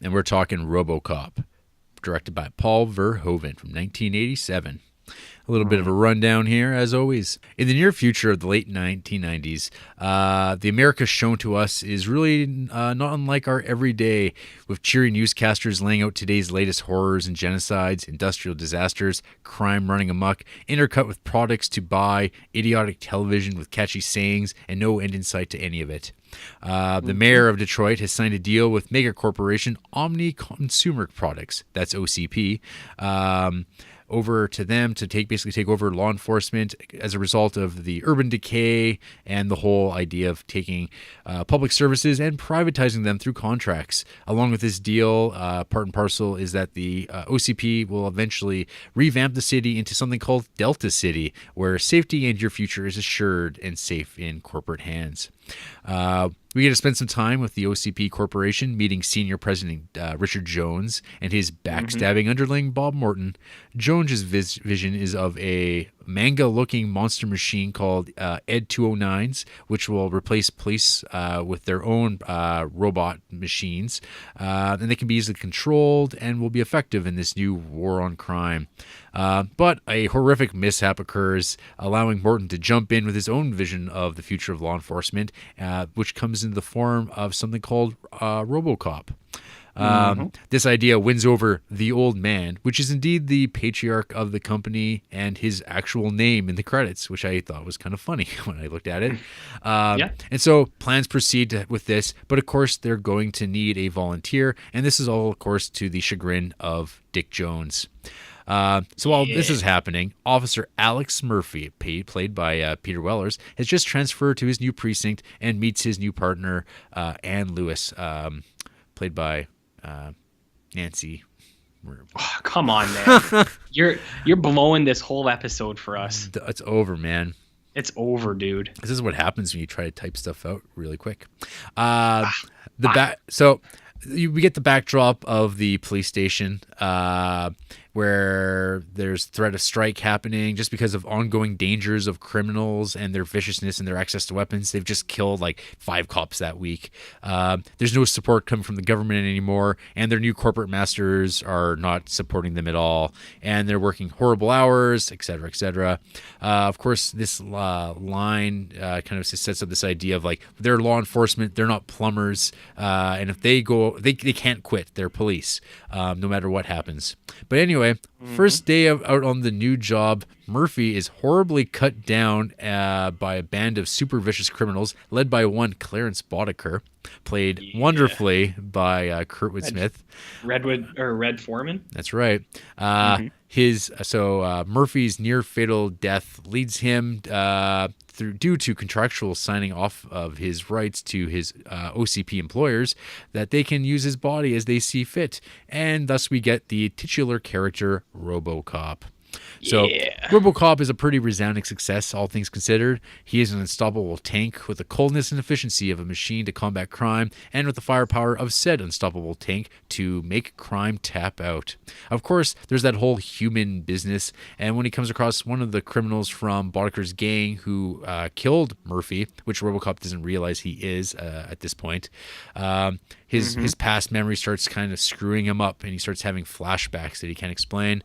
and we're talking RoboCop, directed by Paul Verhoeven from 1987. A little bit of a rundown here, as always. In the near future of the late 1990s, the America shown to us is really not unlike our everyday, with cheery newscasters laying out today's latest horrors and genocides, industrial disasters, crime running amok, intercut with products to buy, idiotic television with catchy sayings, and no end in sight to any of it. The mayor of Detroit has signed a deal with mega corporation Omni Consumer Products, that's OCP, over to them to basically take over law enforcement as a result of the urban decay and the whole idea of taking public services and privatizing them through contracts. Along with this deal, part and parcel is that the OCP will eventually revamp the city into something called Delta City, where safety and your future is assured and safe in corporate hands. We get to spend some time with the OCP Corporation, meeting senior president Richard Jones and his backstabbing underling Bob Morton. Jones's vision is of a manga-looking monster machine called Ed 209s, which will replace police with their own robot machines, and they can be easily controlled and will be effective in this new war on crime. But a horrific mishap occurs, allowing Morton to jump in with his own vision of the future of law enforcement, which comes in the form of something called RoboCop. This idea wins over the old man, which is indeed the patriarch of the company and his actual name in the credits, which I thought was kind of funny when I looked at it. And so plans proceed with this, but of course they're going to need a volunteer, and this is all, of course, to the chagrin of Dick Jones. So while this is happening, Officer Alex Murphy, played by Peter Weller, has just transferred to his new precinct and meets his new partner, Ann Lewis, played by Nancy. Oh, come on, man. You're blowing this whole episode for us. It's over, man. It's over, dude. This is what happens when you try to type stuff out really quick. We get the backdrop of the police station where there's threat of strike happening just because of ongoing dangers of criminals and their viciousness and their access to weapons. They've just killed like 5 cops that week. There's no support coming from the government anymore, and their new corporate masters are not supporting them at all, and they're working horrible hours, etc., etc. Of course, this line kind of sets up this idea of like they're law enforcement, they're not plumbers, and if they go, they can't quit. They're police, no matter what happens. But anyway, first day out on the new job, Murphy is horribly cut down by a band of super vicious criminals led by one Clarence Boddicker, played wonderfully by Kurtwood Smith. Red Foreman. That's right. Murphy's near fatal death leads him due to contractual signing off of his rights to his OCP employers that they can use his body as they see fit, and thus we get the titular character RoboCop. So RoboCop is a pretty resounding success, all things considered. He is an unstoppable tank with the coldness and efficiency of a machine to combat crime, and with the firepower of said unstoppable tank to make crime tap out. Of course, there's that whole human business, and when he comes across one of the criminals from Boddicker's gang who killed Murphy, which RoboCop doesn't realize he is at this point, his past memory starts kind of screwing him up, and he starts having flashbacks that he can't explain.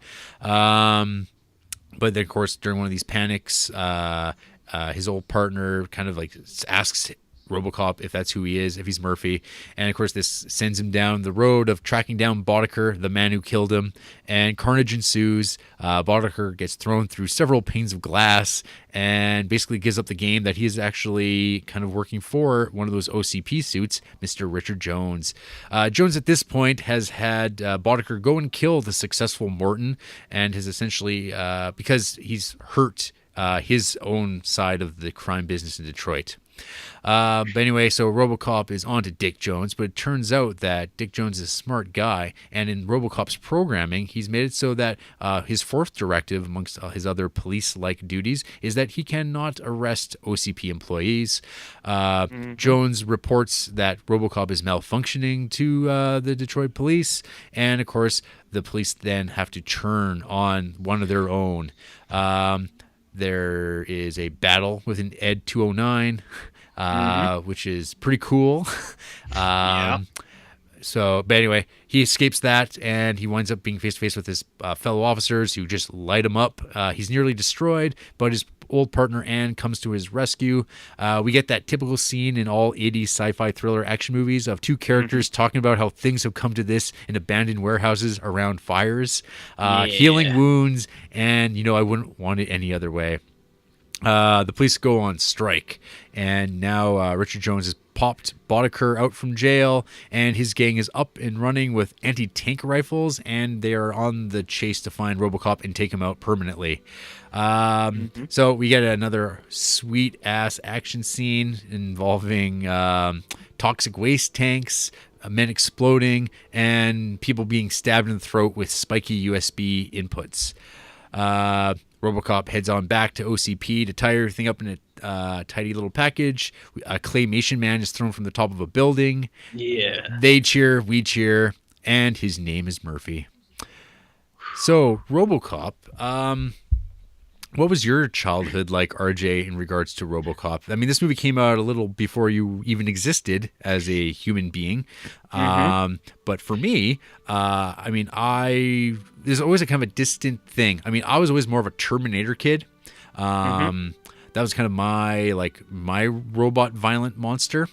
But then, of course, during one of these panics, his old partner kind of like asks RoboCop if that's who he is, if he's Murphy. And, of course, this sends him down the road of tracking down Boddicker, the man who killed him. And carnage ensues. Boddicker gets thrown through several panes of glass and basically gives up the game that he is actually kind of working for one of those OCP suits, Mr. Richard Jones. Jones, at this point, has had Boddicker go and kill the successful Morton and has essentially, because he's hurt his own side of the crime business in Detroit. But anyway, so RoboCop is on to Dick Jones, but it turns out that Dick Jones is a smart guy, and in RoboCop's programming, he's made it so that his fourth directive, amongst his other police-like duties, is that he cannot arrest OCP employees. Jones reports that RoboCop is malfunctioning to the Detroit police, and of course, the police then have to turn on one of their own. There is a battle with an Ed 209, which is pretty cool. But anyway, he escapes that, and he winds up being face to face with his fellow officers who just light him up. He's nearly destroyed, but his old partner Anne comes to his rescue. We get that typical scene in all 80s sci-fi thriller action movies of two characters talking about how things have come to this in abandoned warehouses around fires, healing wounds, and I wouldn't want it any other way. The police go on strike, and now Richard Jones has popped Boddicker out from jail, and his gang is up and running with anti-tank rifles, and they are on the chase to find RoboCop and take him out permanently. So we get another sweet-ass action scene involving toxic waste tanks, men exploding, and people being stabbed in the throat with spiky USB inputs. RoboCop heads on back to OCP to tie everything up in a tidy little package. A claymation man is thrown from the top of a building. Yeah. They cheer, we cheer, and his name is Murphy. So, RoboCop, what was your childhood like, RJ, in regards to RoboCop? I mean, this movie came out a little before you even existed as a human being. But for me, there's always a kind of a distant thing. I mean, I was always more of a Terminator kid. That was kind of my robot violent monster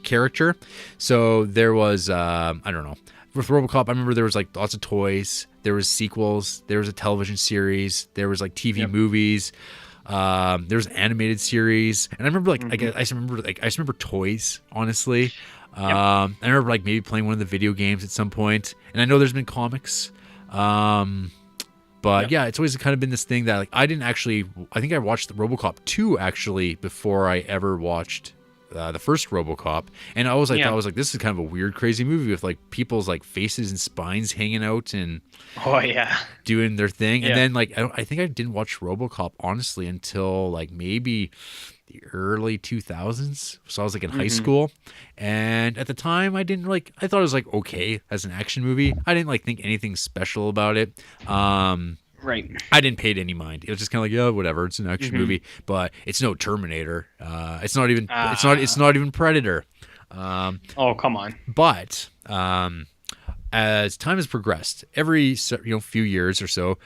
character. So there was, I don't know. With RoboCop, I remember there was like lots of toys. There was sequels. There was a television series. There was like TV movies. There was animated series. And I remember I just remember toys, honestly. I remember like maybe playing one of the video games at some point. And I know there's been comics. But yeah, it's always kind of been this thing that like I think I watched the RoboCop 2 actually before I ever watched the first RoboCop, and I was like, this is kind of a weird, crazy movie with like people's like faces and spines hanging out and doing their thing. And then like I think I didn't watch RoboCop honestly until like maybe the early 2000s. So I was like in high school, and at the time I thought it was like okay as an action movie. I didn't like think anything special about it. Right. I didn't pay it any mind. It was just kind of like, yeah, whatever. It's an action movie, but it's no Terminator. It's not even. It's not even Predator. Oh, come on. But as time has progressed, every few years or so,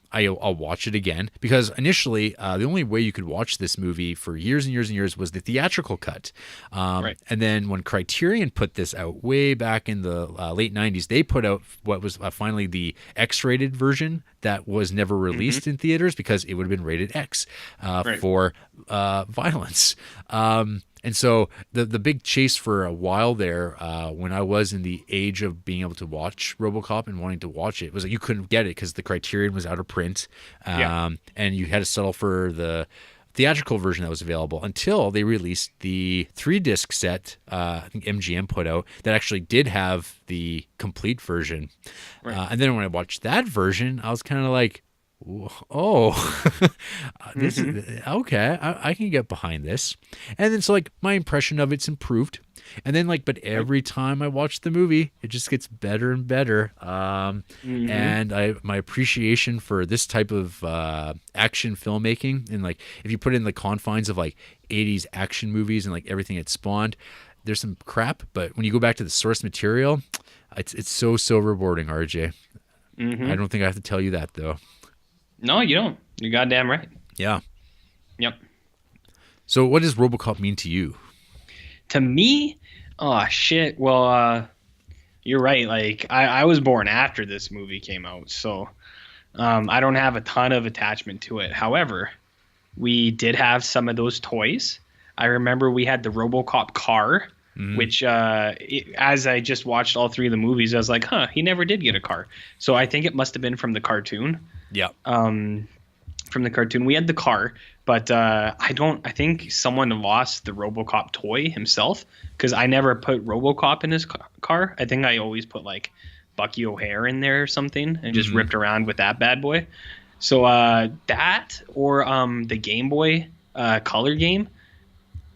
I'll watch it again, because initially the only way you could watch this movie for years and years and years was the theatrical cut. And then when Criterion put this out way back in the late 90s, they put out what was finally the X-rated version that was never released in theaters because it would have been rated X for violence. And so the big chase for a while there, when I was in the age of being able to watch RoboCop and wanting to watch it, was like you couldn't get it because the Criterion was out of print, and you had to settle for the theatrical version that was available until they released the 3-disc set. I think MGM put out that actually did have the complete version, and then when I watched that version, I was kind of like, oh, this is okay. I can get behind this. And then so like my impression of it's improved. And then like, but every time I watch the movie, it just gets better and better. And my appreciation for this type of action filmmaking, and like if you put it in the confines of like 80s action movies and like everything it spawned, there's some crap. But when you go back to the source material, it's so rewarding, RJ. I don't think I have to tell you that though. No, you don't. You're goddamn right. Yeah. Yep. So what does RoboCop mean to you? To me, oh shit. Well, you're right. Like I was born after this movie came out, so I don't have a ton of attachment to it. However, we did have some of those toys. I remember we had the RoboCop car, which as I just watched all 3 of the movies, I was like, he never did get a car. So I think it must have been from the cartoon. Yeah. From the cartoon, we had the car, but I think someone lost the RoboCop toy himself, because I never put RoboCop in his car. I think I always put like Bucky O'Hare in there or something and just ripped around with that bad boy. So that or the Game Boy Color game.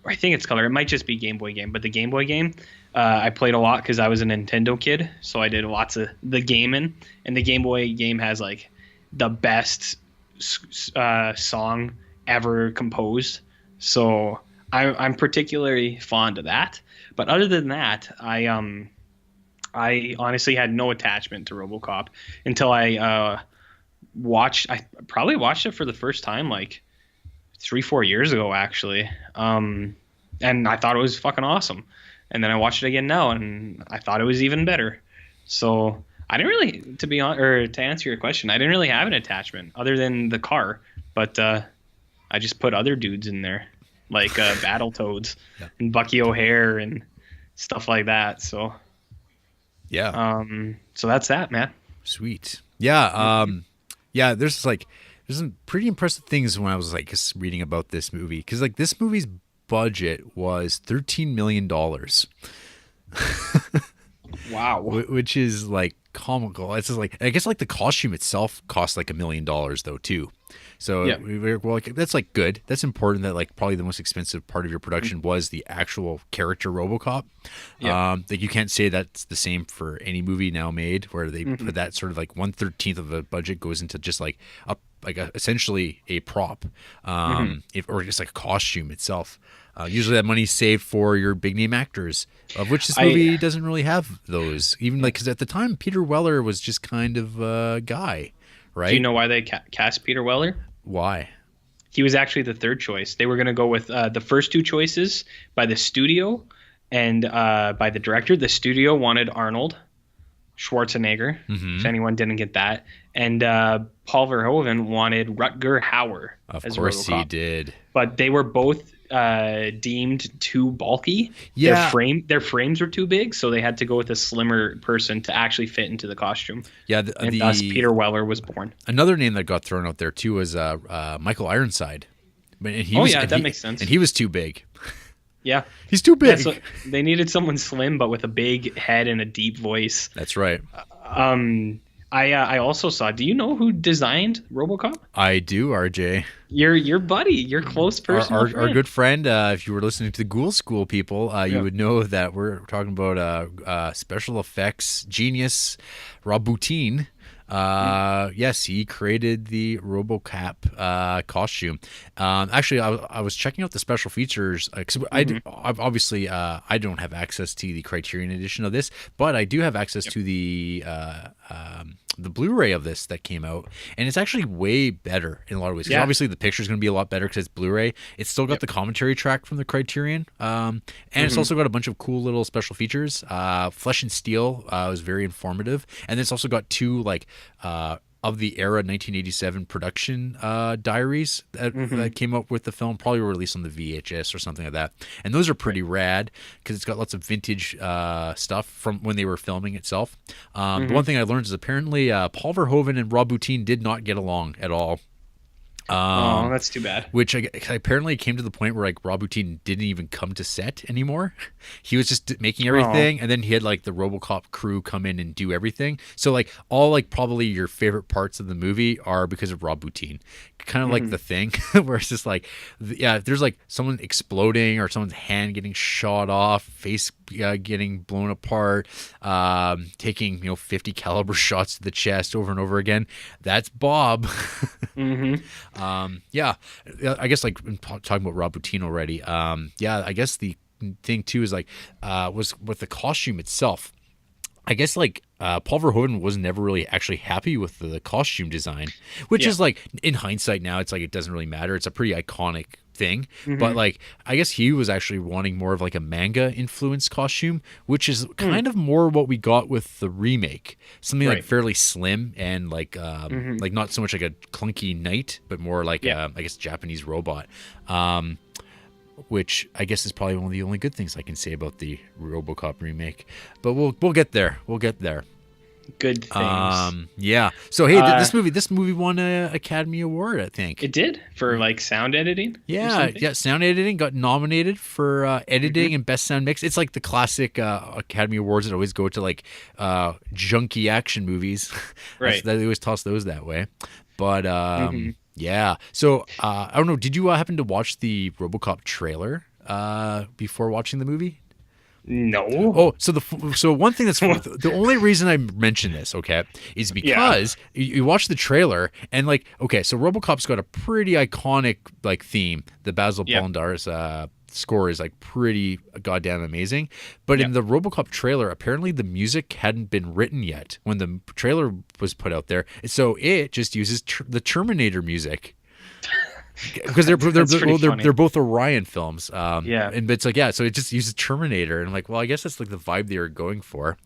I think it's Color. It might just be Game Boy game, but the Game Boy game I played a lot because I was a Nintendo kid, so I did lots of the gaming. And the Game Boy game has like the best song ever composed. So I'm particularly fond of that. But other than that, I honestly had no attachment to RoboCop until I probably watched it for the first time like 3-4 years ago actually. And I thought it was fucking awesome. And then I watched it again now, and I thought it was even better. So I didn't really, to be honest, or to answer your question, I didn't really have an attachment other than the car. But I just put other dudes in there, like Battletoads Yeah. and Bucky O'Hare and stuff like that. So Yeah. so that's that, man. Sweet. Yeah. Yeah. There's some pretty impressive things when I was like just reading about this movie, because like this movie's budget was $13 million, Wow. which is like comical. It's just like, I guess like the costume itself cost like $1 million though too. So Yeah. well, like, that's like good. That's important that like probably the most expensive part of your production was the actual character RoboCop. Yeah. Like you can't say that's the same for any movie now made where they put that sort of like 1/13 of the budget goes into just like essentially a prop, or just like a costume itself. Usually that money's saved for your big name actors, of which this movie doesn't really have those. Even like, because at the time Peter Weller was just kind of a guy, right? Do you know why they cast Peter Weller? Why? He was actually the third choice. They were going to go with the first two choices by the studio and by the director. The studio wanted Arnold Schwarzenegger, if anyone didn't get that. And Paul Verhoeven wanted Rutger Hauer. Of as course he RoboCop. did. But they were both deemed too bulky. Yeah. Their frames were too big, so they had to go with a slimmer person to actually fit into the costume. Yeah, And thus Peter Weller was born. Another name that got thrown out there too was Michael Ironside. But that makes sense. And he was too big. Yeah. He's too big. Yeah, so they needed someone slim but with a big head and a deep voice. That's right. I also saw. Do you know who designed RoboCop? I do, RJ. Your buddy, your close person, Our good friend. If you were listening to the Ghoul School people, you would know that we're talking about special effects genius Rob Bottin. Yes, he created the RoboCop costume. Actually, I was checking out the special features. 'Cause obviously I don't have access to the Criterion edition of this, but I do have access to the Blu-ray of this that came out, and it's actually way better in a lot of ways. 'Cause obviously the picture is going to be a lot better because it's Blu-ray. It's still got the commentary track from the Criterion, and it's also got a bunch of cool little special features. Flesh and Steel was very informative, and it's also got two like of the era 1987 production diaries that came up with the film, probably were released on the VHS or something like that. And those are pretty rad because it's got lots of vintage stuff from when they were filming itself. The one thing I learned is apparently Paul Verhoeven and Rob Bottin did not get along at all. Oh, that's too bad. Which apparently came to the point where like Rob Bottin didn't even come to set anymore. He was just making everything, and then he had like the RoboCop crew come in and do everything. So like all like probably your favorite parts of the movie are because of Rob Bottin. Kind of like The Thing, where it's just like, there's like someone exploding or someone's hand getting shot off, face getting blown apart, taking 50 caliber shots to the chest over and over again. That's Bob. Yeah, I guess like talking about Rob Bottin already. I guess the thing too is like was with the costume itself. I guess like Paul Verhoeven was never really actually happy with the costume design, which is like in hindsight now it's like it doesn't really matter. It's a pretty iconic thing, but like I guess he was actually wanting more of like a manga influenced costume, which is kind of more what we got with the remake. Something like fairly slim and like like not so much like a clunky knight, but more like I guess Japanese robot. Which I guess is probably one of the only good things I can say about the RoboCop remake. But we'll get there. We'll get there. Good things. Yeah. So hey, this movie won an Academy Award, I think. It did for like sound editing. Yeah, sound editing got nominated for editing and best sound mix. It's like the classic Academy Awards that always go to like junky action movies. Right. They always toss those that way. But yeah. So I don't know. Did you happen to watch the RoboCop trailer before watching the movie? No. Oh, so one thing that's the only reason I mention this, okay, is because you watch the trailer and like, okay, so RoboCop's got a pretty iconic like theme, the Basil Bollendar's score is like pretty goddamn amazing. But in the RoboCop trailer, apparently the music hadn't been written yet when the trailer was put out there, so it just uses the Terminator music. Because they're both Orion films, and it's like so it just uses Terminator, and I'm like, well, I guess that's like the vibe they were going for.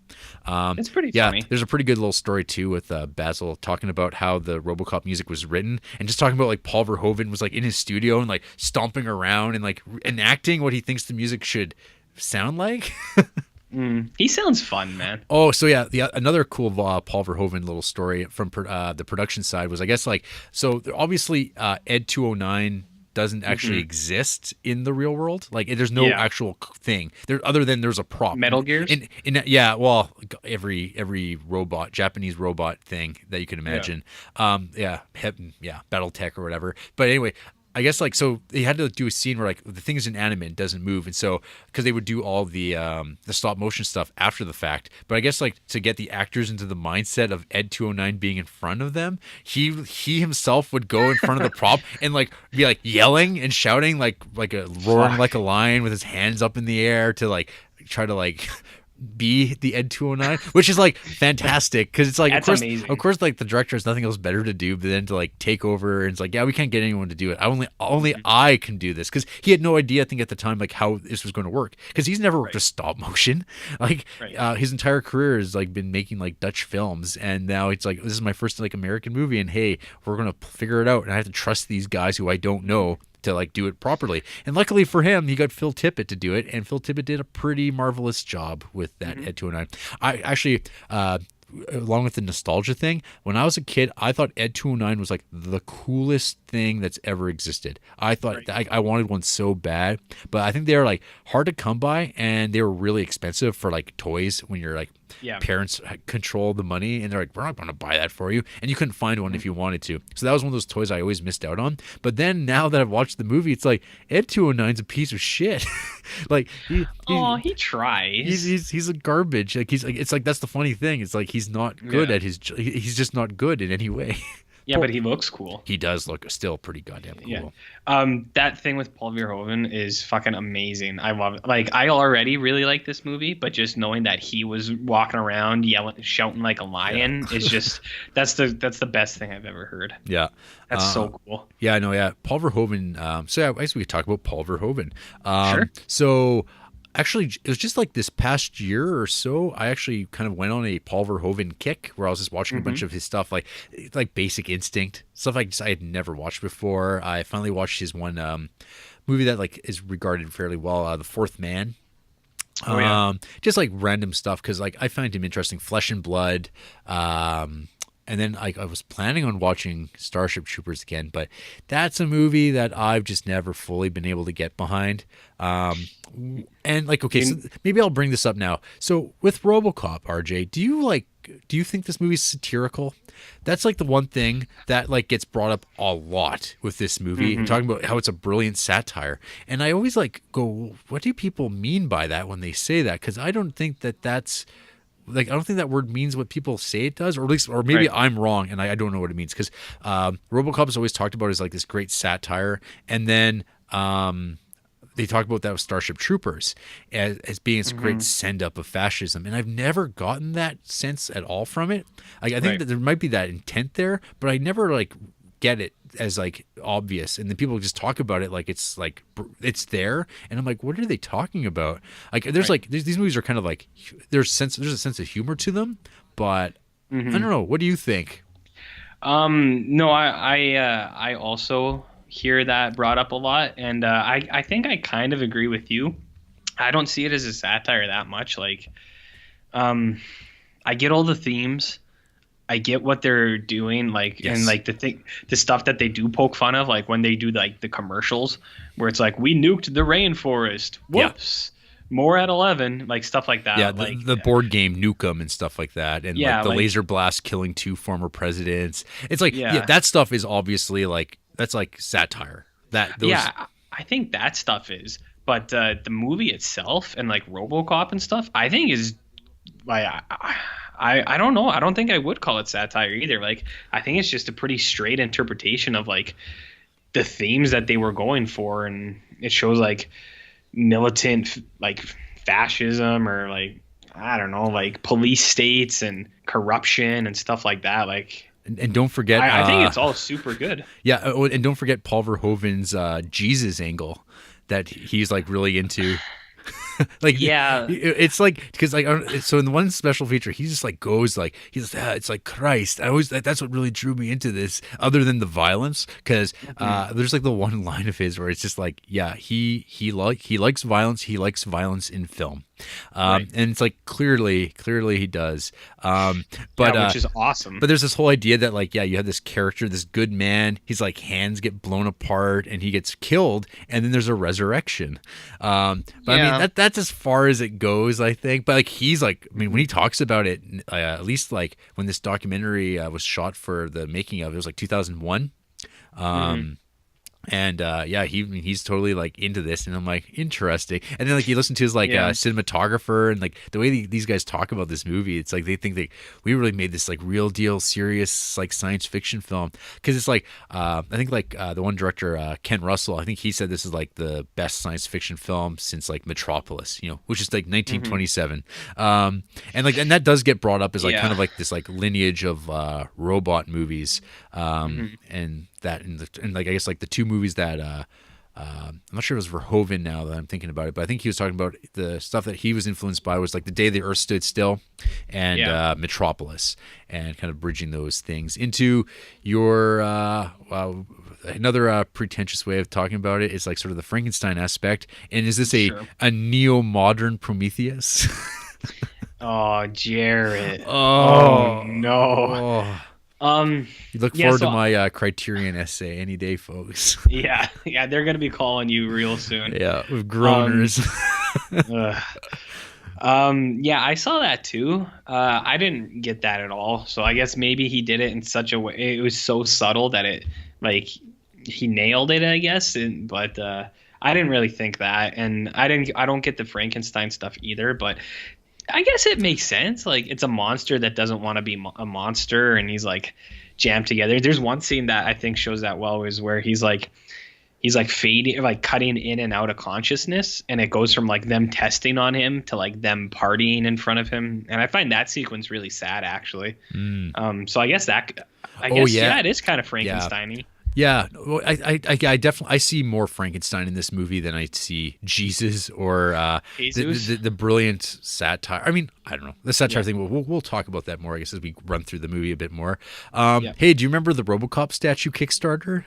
It's pretty funny. There's a pretty good little story too with Basil talking about how the RoboCop music was written, and just talking about like Paul Verhoeven was like in his studio and like stomping around and like enacting what he thinks the music should sound like. He sounds fun, man. Oh, so another cool Paul Verhoeven little story from the production side was, I guess, like, so obviously Ed 209 doesn't actually exist in the real world. Like, there's no actual thing there other than there's a prop. Metal Gears? Well, every robot, Japanese robot thing that you can imagine. Battletech or whatever. But anyway, I guess like, so they had to do a scene where like the thing is inanimate and doesn't move, and so because they would do all the stop motion stuff after the fact, but I guess like to get the actors into the mindset of Ed 209 being in front of them, he himself would go in front of the prop and like be like yelling and shouting like a roaring like a lion with his hands up in the air to like try to like be the Ed 209, which is like fantastic because it's like of course like the director has nothing else better to do but then to like take over, and it's like, we can't get anyone to do it. Only I can do this, because he had no idea, I think at the time, like how this was going to work, because he's never worked with stop motion. Like his entire career has like been making like Dutch films, and now it's like, this is my first like American movie, and hey, we're gonna figure it out, and I have to trust these guys who I don't know to like do it properly. And luckily for him, he got Phil Tippett to do it, and Phil Tippett did a pretty marvelous job with that Ed 209. I actually along with the nostalgia thing, when I was a kid, I thought Ed 209 was like the coolest thing that's ever existed. I thought I wanted one so bad, but I think they were like hard to come by, and they were really expensive for like toys when you're like parents control the money, and they're like, we're not going to buy that for you, and you couldn't find one if you wanted to. So that was one of those toys I always missed out on. But then now that I've watched the movie, it's like Ed 209's a piece of shit. Like he tries. He's a garbage. Like it's like, that's the funny thing. It's like he's not good at his. He's just not good in any way. Yeah, but he looks cool. He does look still pretty goddamn cool. Yeah. That thing with Paul Verhoeven is fucking amazing. I love it. Like, I already really like this movie, but just knowing that he was walking around yelling, shouting like a lion is just that's the best thing I've ever heard. Yeah. That's so cool. Yeah, I know. Yeah, Paul Verhoeven. So I guess we could talk about Paul Verhoeven. Sure. So. Actually, it was just like this past year or so, I actually kind of went on a Paul Verhoeven kick where I was just watching a bunch of his stuff, like Basic Instinct, stuff I had never watched before. I finally watched his one movie that like is regarded fairly well, The Fourth Man. Just like random stuff, because like I find him interesting. Flesh and Blood. And then I was planning on watching Starship Troopers again, but that's a movie that I've just never fully been able to get behind. And like, okay, so maybe I'll bring this up now. So with RoboCop, RJ, do you think this movie's satirical? That's like the one thing that like gets brought up a lot with this movie, talking about how it's a brilliant satire. And I always like go, what do people mean by that when they say that? Because I don't think that's like, I don't think that word means what people say it does, or at least, or maybe I'm wrong and I don't know what it means, because RoboCop is always talked about as like this great satire, and then they talk about that with Starship Troopers as being this great send up of fascism, and I've never gotten that sense at all from it. Like, I think that there might be that intent there, but I never like get it as like obvious, and then people just talk about it like it's there, and I'm like, what are they talking about? Like, there's like these movies are kind of like there's a sense of humor to them, but I don't know. What do you think? No, I also hear that brought up a lot, and I think I kind of agree with you. I don't see it as a satire that much. Like, I get all the themes. I get what they're doing, like, and like the stuff that they do poke fun of, like when they do like the commercials where it's like, we nuked the rainforest. Whoops. More at 11, like stuff like that. Yeah, like the board game Nukem and stuff like that, and like the laser blast killing 2 former presidents. It's like that stuff is obviously like, that's like satire. I think that stuff is, but the movie itself and like RoboCop and stuff, I think is like. I don't know. I don't think I would call it satire either. Like, I think it's just a pretty straight interpretation of like the themes that they were going for, and it shows like militant like fascism or like I don't know, like police states and corruption and stuff like that. Like, and don't forget, I think it's all super good. Yeah, and don't forget Paul Verhoeven's Jesus angle that he's like really into. Like, Yeah. it's like because like so in the one special feature he just like goes like he's it's like Christ. I always that's what really drew me into this, other than the violence, because there's like the one line of his where it's just like he likes violence, he likes violence in film. Right. And it's like clearly he does. But which is awesome. But there's this whole idea that like you have this character, this good man, he's like hands get blown apart and he gets killed, and then there's a resurrection. But I mean that's as far as it goes, I think. But like he's like, I mean, when he talks about it, at least like when this documentary was shot for the making of it, was like 2001. And he's totally like into this, and I'm like, interesting. And then like you listen to his like cinematographer, and like the way these guys talk about this movie, it's like they think that we really made this like real deal serious like science fiction film, because it's like I think like the one director Ken Russell, I think he said this is like the best science fiction film since like Metropolis, which is like 1927. And that does get brought up as like kind of like this like lineage of robot movies, and that and like I guess like the two movies that I'm not sure if it was Verhoeven now that I'm thinking about it, but I think he was talking about the stuff that he was influenced by was like The Day the Earth Stood Still and Metropolis, and kind of bridging those things into your another pretentious way of talking about it is like sort of the Frankenstein aspect. And is this a neo-modern Prometheus? Oh, Jarrett. Oh no. You look forward to my Criterion essay any day, folks. Yeah, they're gonna be calling you real soon. Yeah, with groaners. I saw that too. I didn't get that at all. So I guess maybe he did it in such a way. It was so subtle that it like he nailed it, I guess. But I didn't really think that, and I don't get the Frankenstein stuff either. But I guess it makes sense. Like, it's a monster that doesn't want to be a monster, and he's like jammed together. There's one scene that I think shows that well, is where he's like fading, like cutting in and out of consciousness, and it goes from like them testing on him to like them partying in front of him. And I find that sequence really sad, actually. So I guess it is kind of Frankenstein-y. Yeah, well, I definitely see more Frankenstein in this movie than I see Jesus or the brilliant satire. I mean, I don't know, the satire thing. We'll talk about that more, I guess, as we run through the movie a bit more. Hey, do you remember the RoboCop statue Kickstarter?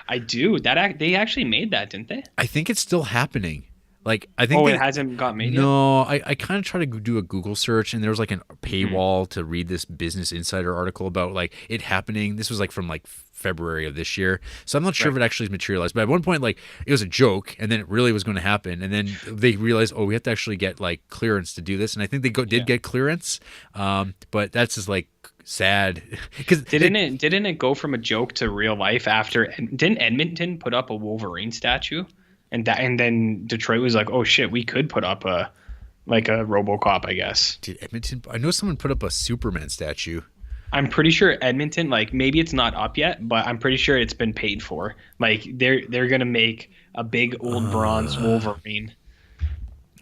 I do. They actually made that, didn't they? I think it's still happening. Like, I think it hasn't got made yet? No, I kind of tried to do a Google search, and there was like a paywall to read this Business Insider article about like it happening. This was like from like February of this year, so I'm not sure if it actually materialized. But at one point, like, it was a joke, and then it really was going to happen, and then they realized, we have to actually get like clearance to do this, and I think they did get clearance, but that's just like sad, because didn't it go from a joke to real life after? Didn't Edmonton put up a Wolverine statue? And then Detroit was like, oh shit, we could put up a RoboCop, I guess. Did Edmonton? I know someone put up a Superman statue. I'm pretty sure Edmonton, like, maybe it's not up yet, but I'm pretty sure it's been paid for. Like, they're gonna make a big old bronze Wolverine.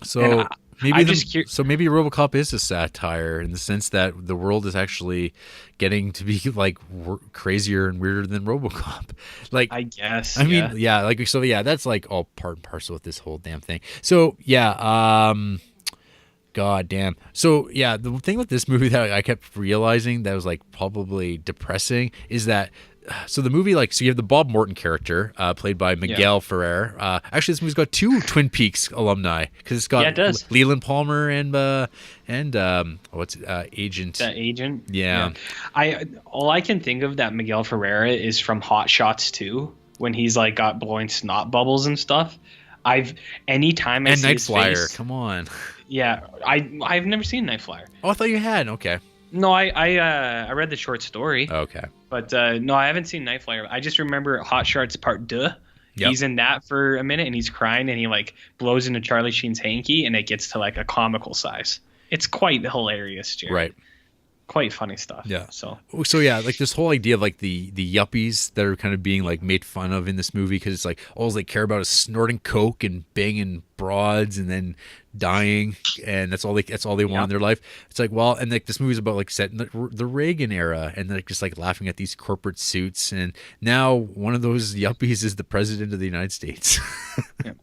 So maybe maybe RoboCop is a satire in the sense that the world is actually getting to be like crazier and weirder than RoboCop. Like, I guess. I mean, that's like all part and parcel with this whole damn thing. So God damn. So the thing with this movie that I kept realizing that was like probably depressing is that. So the movie, like, so you have the Bob Morton character, played by Miguel Ferrer. Actually, this movie's got two Twin Peaks alumni, because it's got Leland Palmer and Agent. That Agent. Yeah. All I can think of that Miguel Ferrer is from Hot Shots 2, when he's like got blowing snot bubbles and stuff. Anytime I see Night his Flyer. face, come on. Yeah, I've never seen Night Flyer. Oh, I thought you had. Okay. No, I read the short story. Okay. But no, I haven't seen Night Flyer. I just remember Hot Shots Part 2. Yep. He's in that for a minute, and he's crying, and he like blows into Charlie Sheen's hanky, and it gets to like a comical size. It's quite hilarious, Jared. Right. quite funny stuff. Yeah. So yeah, like this whole idea of like the yuppies that are kind of being like made fun of in this movie because it's like all they care about is snorting coke and banging broads and then dying, and that's all they want in their life. It's like, well, and like this movie's about like set in the Reagan era and like just like laughing at these corporate suits, and now one of those yuppies is the president of the United States. Yep.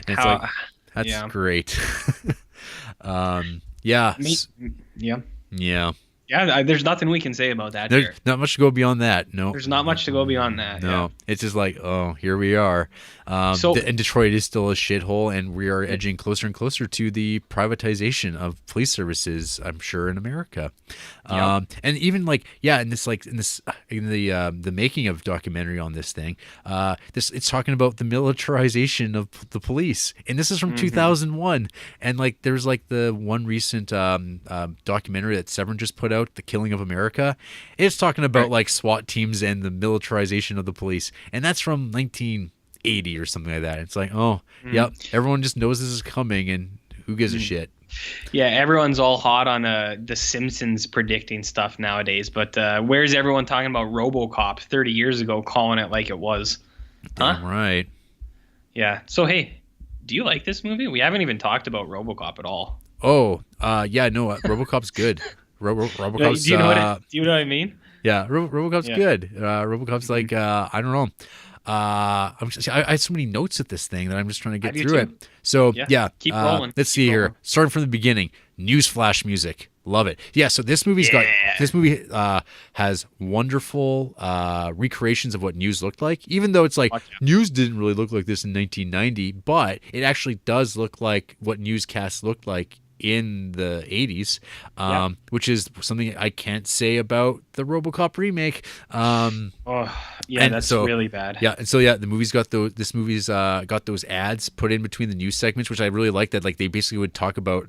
And it's like that's great. Yeah. Yeah. Yeah, there's nothing we can say about that. There's not much to go beyond that. No. There's not much to go beyond that. No. Yeah. It's just like, oh, here we are. And Detroit is still a shithole, and we are edging closer and closer to the privatization of police services, I'm sure, in America. And even like, in the making of documentary on this thing, it's talking about the militarization of the police. And this is from 2001. And like, there's like the one recent documentary that Severin just put out, The Killing of America. It's talking about like SWAT teams and the militarization of the police, and that's from 1980 or something like that. It's like, yep, everyone just knows this is coming, and who gives a shit? Yeah, everyone's all hot on the Simpsons predicting stuff nowadays, but where's everyone talking about RoboCop 30 years ago, calling it like it was? Damn right. Yeah. So hey, do you like this movie? We haven't even talked about RoboCop at all. Oh, yeah, no, RoboCop's good. RoboCop's. Do you know what I mean? Yeah, RoboCop's good. RoboCop's like I don't know. I have so many notes at this thing that I'm just trying to get through it. So keep rolling. Let's see here. Starting from the beginning. Newsflash music, love it. Yeah, so this movie has wonderful recreations of what News looked like. Even though it's like News didn't really look like this in 1990, but it actually does look like what newscasts looked like in the 80s, which is something I can't say about the RoboCop remake. That's really bad. Yeah, and so the movie's got those. This movie's got those ads put in between the news segments, which I really like. That like they basically would talk about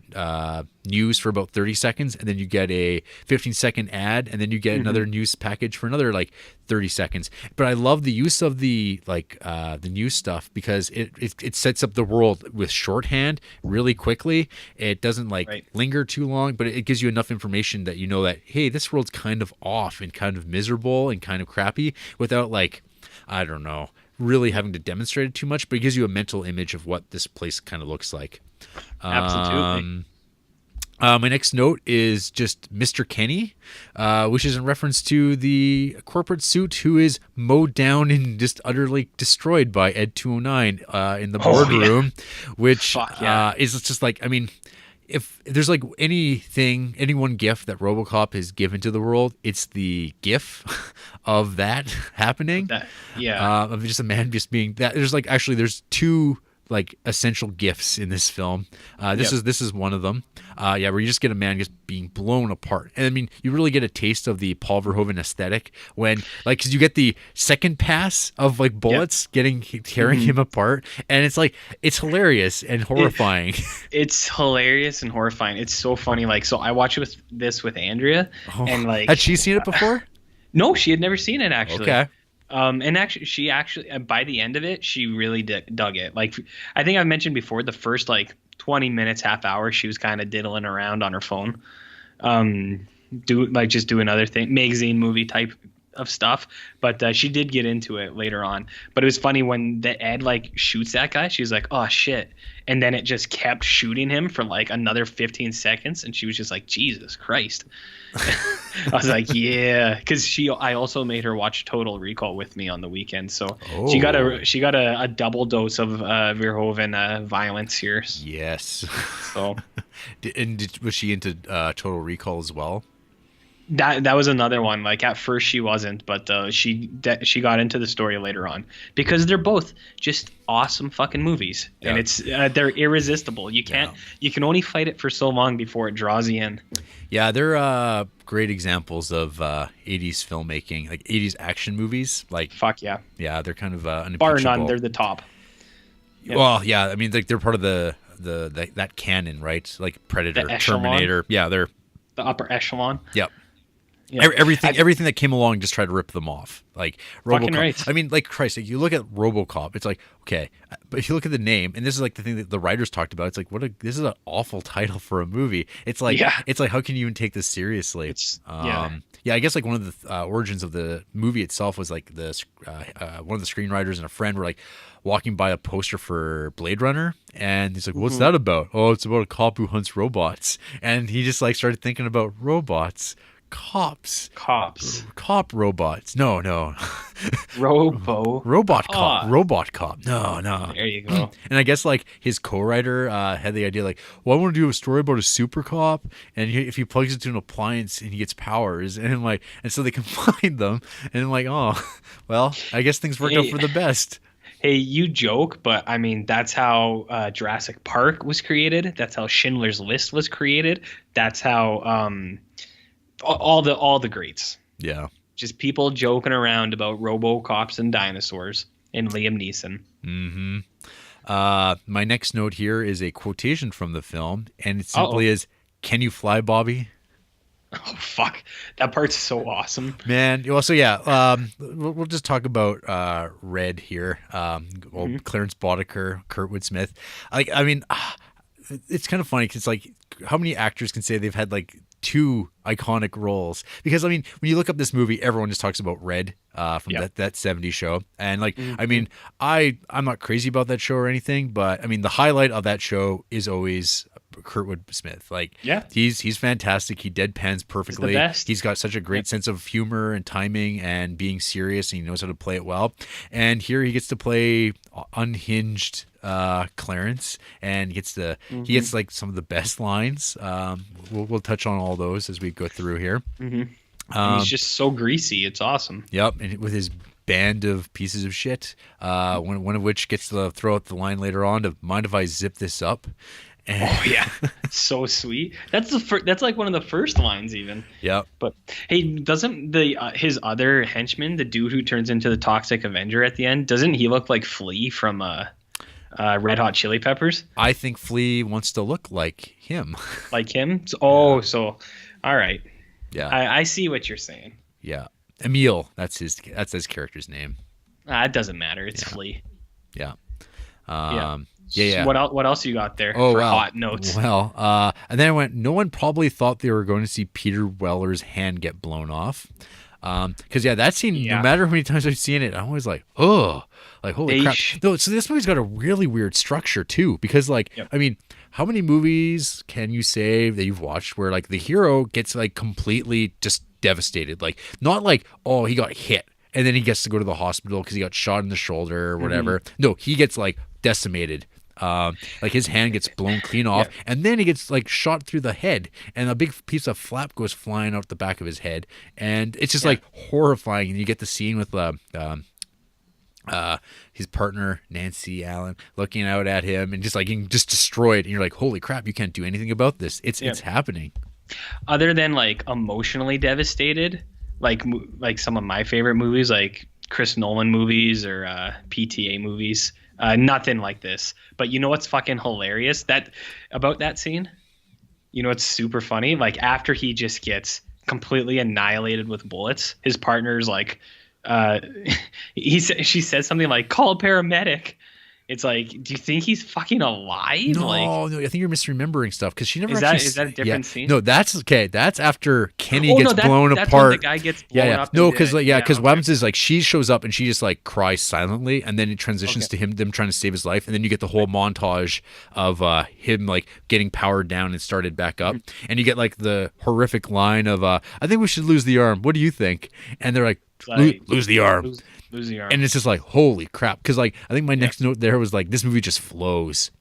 news for about 30 seconds, and then you get a 15-second ad, and then you get another news package for another like 30 seconds. But I love the use of the the news stuff because it sets up the world with shorthand really quickly. It doesn't linger too long, but it gives you enough information that you know that, hey, this world's kind of off and kind of miserable and kind of crappy without I don't know, really having to demonstrate it too much, but it gives you a mental image of what this place kind of looks like. Absolutely. My next note is just Mr. Kenny, which is in reference to the corporate suit who is mowed down and just utterly destroyed by Ed 209 in the boardroom, which is just like, I mean, if there's like any one GIF that RoboCop has given to the world, it's the GIF of that happening. Of just a man just being that. There's two like essential GIFs in this film. This is one of them. Where you just get a man just being blown apart. And I mean, you really get a taste of the Paul Verhoeven aesthetic when because you get the second pass of like bullets tearing him apart, and it's hilarious and horrifying. It's hilarious and horrifying. It's so funny. So I watched this with Andrea, and had she seen it before? No, she had never seen it actually. Okay. And actually, she by the end of it, she really dug it. I think I've mentioned before, the first 20 minutes, half hour, she was kind of diddling around on her phone, just doing other thing, magazine movie type of stuff. But she did get into it later on. But it was funny when the Ed shoots that guy. She was like, "Oh shit!" And then it just kept shooting him for another 15 seconds, and she was just like, "Jesus Christ." I was like, yeah, because I also made her watch Total Recall with me on the weekend, so she got a double dose of Verhoeven violence here. Yes. So, was she into Total Recall as well? That was another one. At first she wasn't, but she got into the story later on because they're both just awesome fucking movies, and it's they're irresistible. You can only fight it for so long before it draws you in. Yeah, they're great examples of 80s filmmaking, 80s action movies. Fuck yeah. Yeah, they're kind of unimpeachable. Bar none, they're the top. Yep. Well, yeah, I mean, they're part of that canon, right? Like Predator, Terminator. Yeah, they're the upper echelon. Yep. Yeah. Everything that came along just tried to rip them off. Like Fucking RoboCop. right. I mean, like Christ, like, you look at RoboCop, it's like, okay, but if you look at the name, and this is like the thing that the writers talked about, it's like, this is an awful title for a movie. It's like, how can you even take this seriously? Yeah, I guess like one of the origins of the movie itself was like one of the screenwriters and a friend were like walking by a poster for Blade Runner, and he's like, "What's that about?" "Oh, it's about a cop who hunts robots." And he just like started thinking about robots, cops, cop robots. No, robot cop. No. There you go. And I guess like his co-writer had the idea like, well, I want to do a story about a super cop, and if he plugs it to an appliance and he gets powers, and so they combine them, and I'm like, oh, well, I guess things worked out for the best. Hey, you joke, but I mean, that's how Jurassic Park was created. That's how Schindler's List was created. That's how all the greats. Yeah. Just people joking around about RoboCops and dinosaurs and Liam Neeson. Mm-hmm. My next note here is a quotation from the film, and it simply is, "Can you fly, Bobby?" Oh, fuck. That part's so awesome. Man, well, so yeah, we'll just talk about Red here. Clarence Boddicker, Kurtwood Smith. Like, I mean, it's kind of funny because, like, how many actors can say they've had, like, two iconic roles? Because, I mean, when you look up this movie, everyone just talks about Red from that 70s show. And, like, I mean, I'm not crazy about that show or anything, but, I mean, the highlight of that show is always Kurtwood Smith. Like, he's fantastic. He deadpans perfectly. He's got such a great sense of humor and timing and being serious, and he knows how to play it well. And here he gets to play unhinged Clarence, and he gets like some of the best lines. We'll touch on all those as we go through here. He's just so greasy. It's awesome. Yep, and with his band of pieces of shit, one of which gets to throw out the line later on to, "Mind if I zip this up?" Oh yeah, so sweet. That's that's like one of the first lines even. Yeah. But hey, doesn't his other henchman, the dude who turns into the Toxic Avenger at the end, doesn't he look like Flea from Red Hot Chili Peppers? I think Flea wants to look like him. Like him? So all right. Yeah. I see what you're saying. Yeah. Emil, that's his character's name. It doesn't matter. It's Flea. Yeah. Yeah. What else you got there for hot notes? Well, and then I went, no one probably thought they were going to see Peter Weller's hand get blown off. Because that scene, no matter how many times I've seen it, I'm always like, oh, like, holy crap. No, so this movie's got a really weird structure too, because like, I mean, how many movies can you say that you've watched where like the hero gets like completely just devastated? Like, not like, oh, he got hit and then he gets to go to the hospital because he got shot in the shoulder or whatever. No, he gets like decimated. Like his hand gets blown clean off, and then he gets like shot through the head, and a big piece of flap goes flying out the back of his head, and it's just like horrifying. And you get the scene with his partner Nancy Allen looking out at him and just like getting just destroyed, and you're like, holy crap, you can't do anything about this. It's happening. Other than like emotionally devastated, like some of my favorite movies, like Chris Nolan movies or PTA movies. Nothing like this. But you know what's fucking hilarious about that scene? You know what's super funny? Like after he just gets completely annihilated with bullets, his partner's like, she says something like, "Call a paramedic." It's like, do you think he's fucking alive? No, I think you're misremembering stuff because she never. Is that a different scene? No, that's okay. That's after Kenny gets blown that's apart. When the guy gets blown up. No, because what happens is like she shows up and she just like cries silently, and then it transitions to them trying to save his life, and then you get the whole montage of him like getting powered down and started back up, and you get like the horrific line of "I think we should lose the arm. What do you think?" And they're like, "Lose the arm." Lose the arm. And it's just like, holy crap. Because like I think my next note there was like, this movie just flows.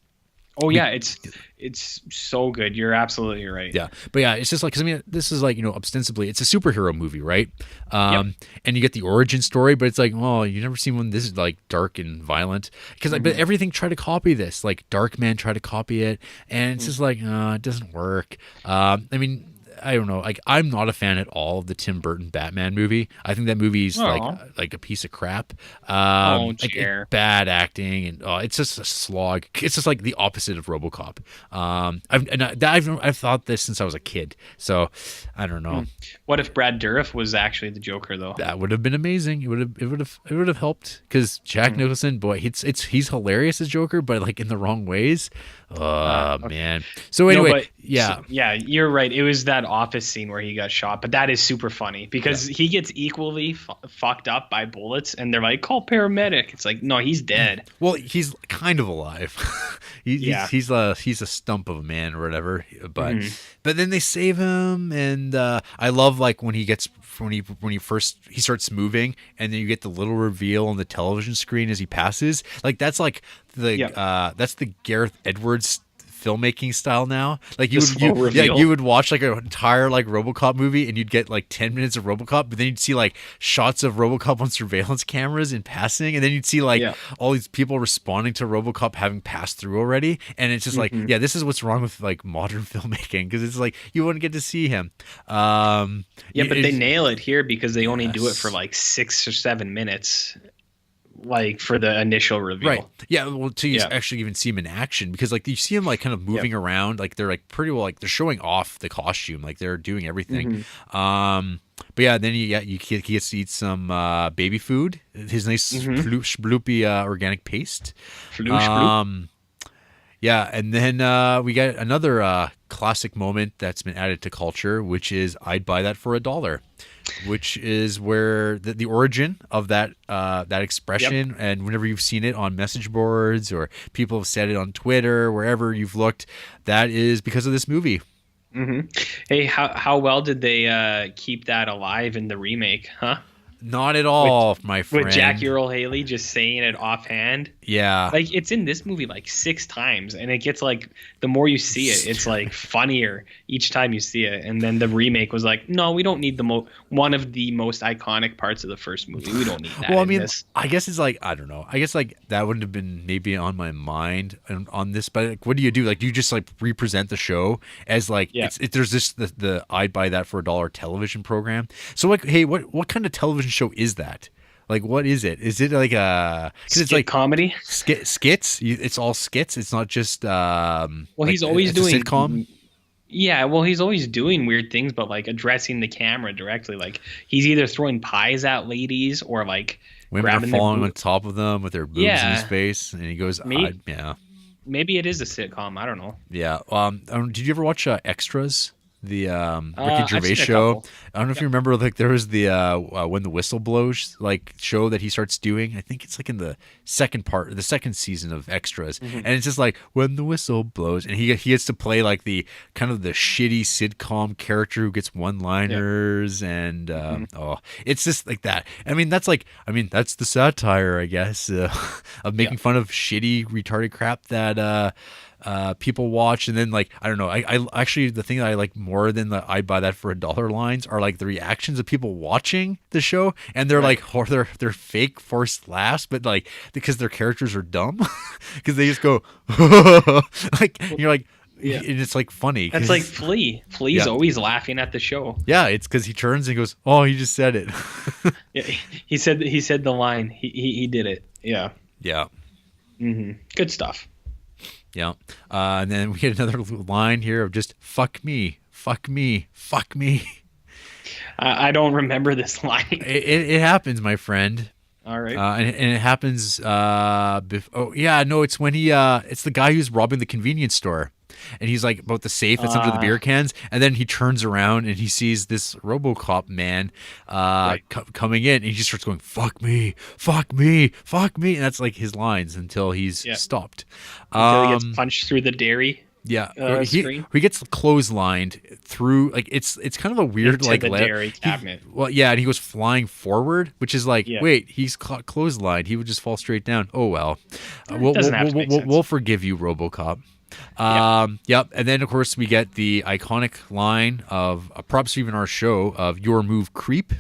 Oh yeah, it's so good. You're absolutely right. Yeah, but yeah, it's just like, 'cause I mean, this is like, ostensibly it's a superhero movie, right? And you get the origin story, but it's like, oh, you never seen one this is like dark and violent. Because but everything tried to copy this, like Darkman tried to copy it, and it's just like, it doesn't work. I mean, I don't know. Like, I'm not a fan at all of the Tim Burton Batman movie. I think that movie's like a piece of crap. Bad acting, and it's just a slog. It's just like the opposite of RoboCop. I've thought this since I was a kid. So I don't know. What if Brad Dourif was actually the Joker, though? That would have been amazing. It would have helped, because Jack Nicholson, boy, he's hilarious as Joker, but like in the wrong ways. Man. So anyway, you're right. It was that office scene where he got shot, but that is super funny because he gets equally fucked up by bullets, and they're like, "Call paramedic." It's like, no, he's dead. Well, he's kind of alive. He's a stump of a man or whatever, but then they save him, and I love like when he starts moving, and then you get the little reveal on the television screen as he passes. Like that's like that's the Gareth Edwards filmmaking style now. Like you would watch like an entire like RoboCop movie, and you'd get like 10 minutes of RoboCop, but then you'd see like shots of RoboCop on surveillance cameras in passing, and then you'd see like all these people responding to RoboCop having passed through already, and it's just like, this is what's wrong with like modern filmmaking, because it's like you wouldn't get to see him. But they nail it here because they only do it for like 6 or 7 minutes. Like for the initial reveal, right? Yeah, well, to actually even see him in action, because like you see him like kind of moving around, like they're like pretty well, like they're showing off the costume, like they're doing everything. But yeah, then he gets to eat some baby food, his nice bloopy organic paste. Yeah, and then we got another classic moment that's been added to culture, which is "I'd buy that for $1." Which is where the origin of that expression, and whenever you've seen it on message boards or people have said it on Twitter, wherever you've looked, that is because of this movie. Hey, how well did they keep that alive in the remake, huh? Not at all, my friend. With Jackie Earle Haley just saying it offhand. Yeah. Like, it's in this movie like 6 times, and it gets like, the more you see it, it's like funnier each time you see it. And then the remake was like, no, we don't need one of the most iconic parts of the first movie. We don't need that. Well, I mean, I guess it's like, I don't know. I guess like that wouldn't have been maybe on my mind on this, but like, what do you do? Like, do you just like represent the show as like, there's this, the I'd buy that for $1 television program. So like, hey, what kind of television show is that? Like, what is it? Is it like a it's like comedy skits? It's all skits. It's not just he's always doing a sitcom. Yeah, well, he's always doing weird things, but like addressing the camera directly. Like he's either throwing pies at ladies or like women are falling on top of them with their boobs in his face, and he goes, Maybe it is a sitcom. I don't know. Yeah. Did you ever watch Extras? The Ricky Gervais show. I don't know if you remember, like there was the When the Whistle Blows like show that he starts doing. I think it's like in the second season of Extras, and it's just like when the whistle blows, and he gets to play like the kind of the shitty sitcom character who gets one-liners, and it's just like that. I mean, that's the satire, I guess, of making fun of shitty retarded crap that people watch. And then like, I don't know, I actually, the thing that I like more than the "I buy that for $1" lines are like the reactions of people watching the show, and they're like, or they're fake forced laughs, but like because their characters are dumb, because they just go like, and you're like, and it's like funny. That's like Flea. Flea's always laughing at the show. Yeah, it's because he turns and goes, "Oh, he just said it." He said the line. He did it. Yeah. Good stuff. Yeah. And then we get another line here of just "fuck me, fuck me, fuck me." I don't remember this line. It happens, my friend. All right. And it happens. It's when it's the guy who's robbing the convenience store, and he's like about the safe that's under the beer cans, and then he turns around and he sees this RoboCop man coming in, and he just starts going, "Fuck me, fuck me, fuck me," and that's like his lines until he's stopped. Until he gets punched through the dairy. Yeah, he gets clotheslined through, like it's kind of a weird into the dairy cabinet. And he goes flying forward, which is like, wait, he's clotheslined. He would just fall straight down. Oh well, we'll forgive you, RoboCop. And then of course we get the iconic line of props to even our show of "Your move, creep."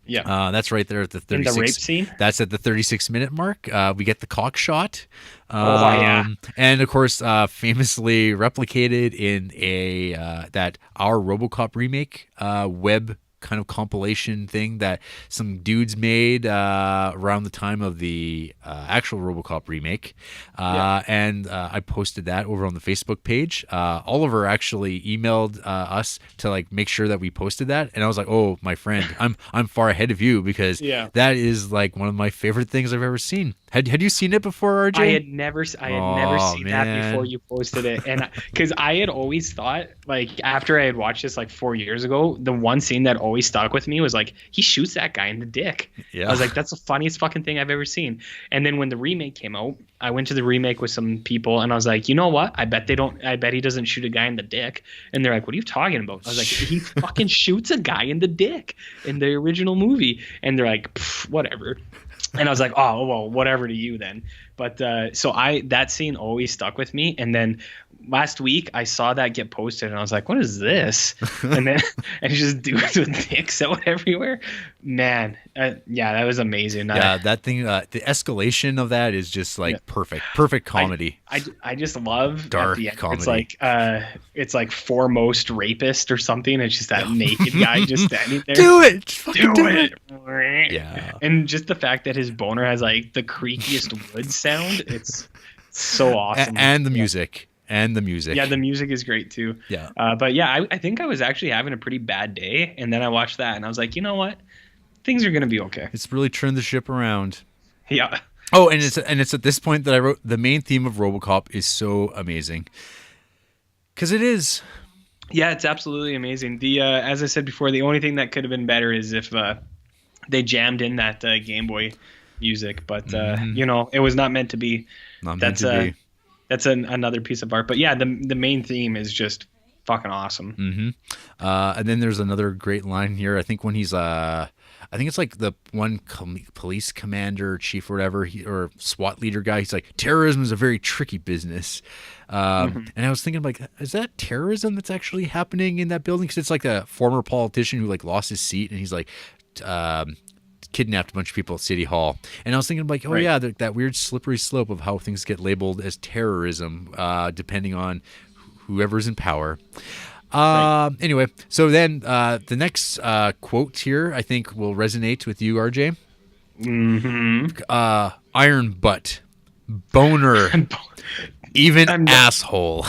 Yeah. That's right there at the In 36. the rape scene? That's at the 36-minute mark. We get the cock shot. Oh, yeah. And of course, famously replicated in that Our RoboCop remake web kind of compilation thing that some dudes made around the time of the actual RoboCop remake. And I posted that over on the Facebook page. Oliver actually emailed us to like make sure that we posted that, and I was like, "Oh, my friend, I'm far ahead of you because that is like one of my favorite things I've ever seen." Had you seen it before, RJ? I had never seen that before you posted it, and because I had always thought, like, after I had watched this like 4 years ago, the one scene that always stuck with me was like he shoots that guy in the dick. I was like, that's the funniest fucking thing I've ever seen. And then when the remake came out, I went to the remake with some people, and I was like, you know what? I bet he doesn't shoot a guy in the dick. And they're like, what are you talking about? I was like, he fucking shoots a guy in the dick in the original movie. And they're like, whatever. And I was like, oh, well, whatever to you then. But that scene always stuck with me. And then last week I saw that get posted, and I was like, what is this? And then and just dudes with dicks out everywhere. Man, that was amazing. That thing, the escalation of that is just like perfect comedy. I just love dark at the end, comedy. It's like foremost rapist or something. It's just that naked guy just standing there. Do it, do it. Yeah, and just the fact that his boner has like the creakiest wood sound. It's so awesome. And the music. And the music. Yeah, the music is great too. Yeah. But yeah, I think I was actually having a pretty bad day, and then I watched that, and I was like, you know what? Things are gonna be okay. It's really turned the ship around. Yeah. Oh, and it's at this point that I wrote the main theme of RoboCop is so amazing. Because it is. Yeah, it's absolutely amazing. The as I said before, the only thing that could have been better is if they jammed in that Game Boy music, but it was not meant to be. That's another piece of art. But yeah, the main theme is just fucking awesome. Mm-hmm. And then there's another great line here. I think when he's I think it's like the one police commander, chief or whatever, or SWAT leader guy. He's like, terrorism is a very tricky business. And I was thinking, like, is that terrorism that's actually happening in that building? Because it's like a former politician who like lost his seat, and he's like kidnapped a bunch of people at City Hall. And I was thinking, like, that weird slippery slope of how things get labeled as terrorism, depending on whoever's in power. Anyway, so then the next quote here, I think, will resonate with you, RJ. Mm-hmm. Iron butt, boner, even asshole.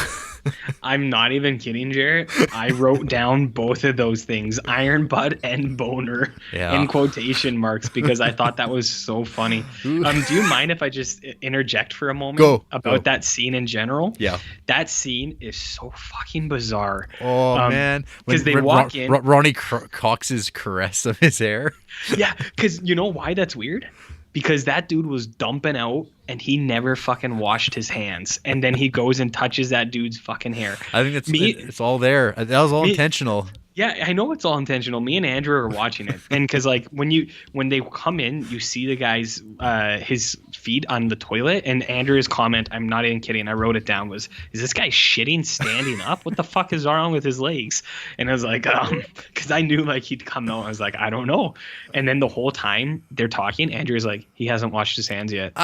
I'm not even kidding, Jarrett. I wrote down both of those things, iron butt and boner, in quotation marks, because I thought that was so funny. Do you mind if I just interject for a moment about that scene in general? Yeah. That scene is so fucking bizarre. Oh, man. Because they walk in. Ronnie Cox's caress of his hair. Yeah, because you know why that's weird? Because that dude was dumping out and he never fucking washed his hands. And then he goes and touches that dude's fucking hair. I think it's all there. That was all intentional. Yeah, I know it's all intentional. Me and Andrew are watching it. And because like when they come in, you see the guy's his feet on the toilet, and Andrew's comment, I'm not even kidding, I wrote it down, was, is this guy shitting standing up? What the fuck is wrong with his legs? And I was like, because I knew like he'd come out. I was like, I don't know. And then the whole time they're talking, Andrew's like, he hasn't washed his hands yet.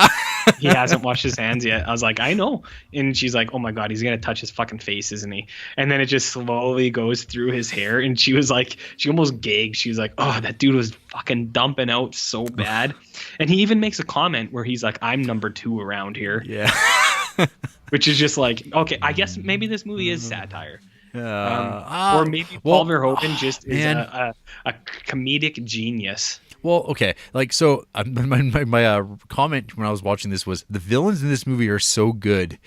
He hasn't washed his hands yet. I was like, I know. And she's like, oh my God, he's going to touch his fucking face, isn't he? And then it just slowly goes through his hair. And she was like, she almost gagged. She was like, oh, that dude was fucking dumping out so bad. And he even makes a comment where he's like, I'm number 2 around here. Yeah. Which is just like, okay, I guess maybe this movie is satire. Or maybe Paul Verhoeven just is a comedic genius. Well, okay, like, so my comment when I was watching this was, the villains in this movie are so good,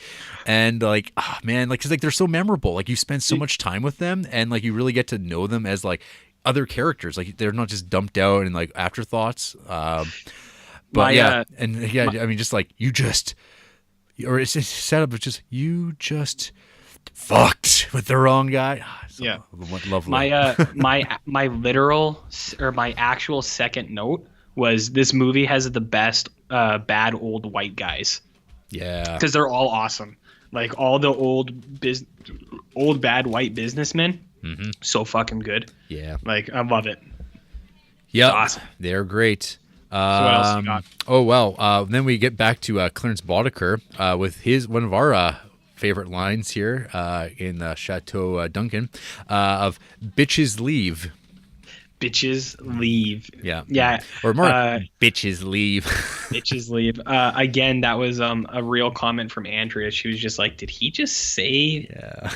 and like, man, like, cause like they're so memorable. Like, you spend so much time with them, and like you really get to know them as like other characters. Like, they're not just dumped out and like afterthoughts. I mean, just like or it's set up as just you just fucked with the wrong guy. Lovely. My literal or my actual second note was, this movie has the best bad old white guys. Yeah, because they're all awesome. Like all the old bad white businessmen. So fucking good. Yeah, like I love it. Yeah, awesome. they're great. So what else you got? Oh well, then we get back to Clarence Boddicker with one of our favorite lines here in Chateau Duncan of "Bitches leave." Bitches leave. Yeah, or more bitches leave. Bitches leave. Again, that was a real comment from Andrea. She was just like, "Did he just say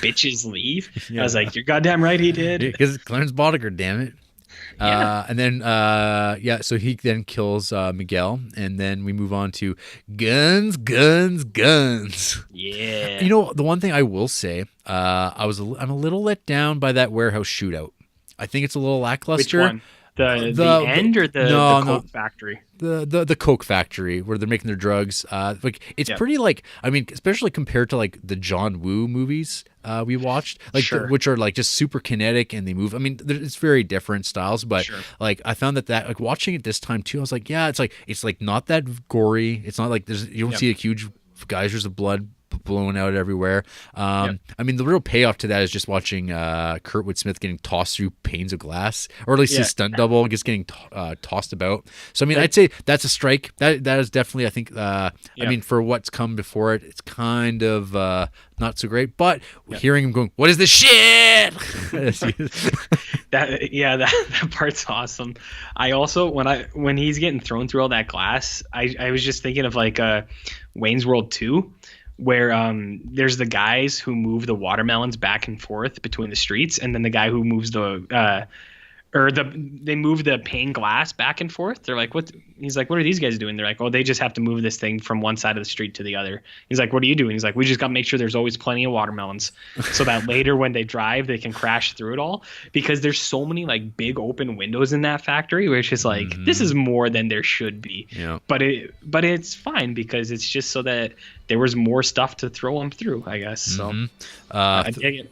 bitches leave?" Yeah. I was like, "You're goddamn right, he did." Because Clarence Boddicker, damn it. Yeah. And then so he then kills Miguel, and then we move on to guns. Yeah. You know, the one thing I will say, I'm a little let down by that warehouse shootout. I think it's a little lackluster. Which one? The end or the Coke factory? The Coke factory where they're making their drugs. Like it's pretty like, I mean, especially compared to like the John Woo movies we watched, like which are like just super kinetic and they move. I mean, it's very different styles, but like I found that like watching it this time too, I was like, yeah, it's like not that gory. It's not like you don't see a huge geysers of blood blowing out everywhere. I mean, the real payoff to that is just watching Kurtwood Smith getting tossed through panes of glass, or at least his stunt double just getting tossed about. So I mean, I'd say that's a strike. That is definitely, I think. I mean, for what's come before it, it's kind of not so great. But hearing him going, "What is this shit?" that part's awesome. I also when he's getting thrown through all that glass, I was just thinking of like Wayne's World 2. Where there's the guys who move the watermelons back and forth between the streets, and then the guy who moves they move the pane glass back and forth. They're like, what? He's like, what are these guys doing? They're like, oh, they just have to move this thing from one side of the street to the other. He's like, what are you doing? He's like, we just got to make sure there's always plenty of watermelons so that later when they drive, they can crash through it all, because there's so many like big open windows in that factory, which is like, this is more than there should be. Yeah. But it's fine because it's just so that there was more stuff to throw them through, I guess. So I dig it.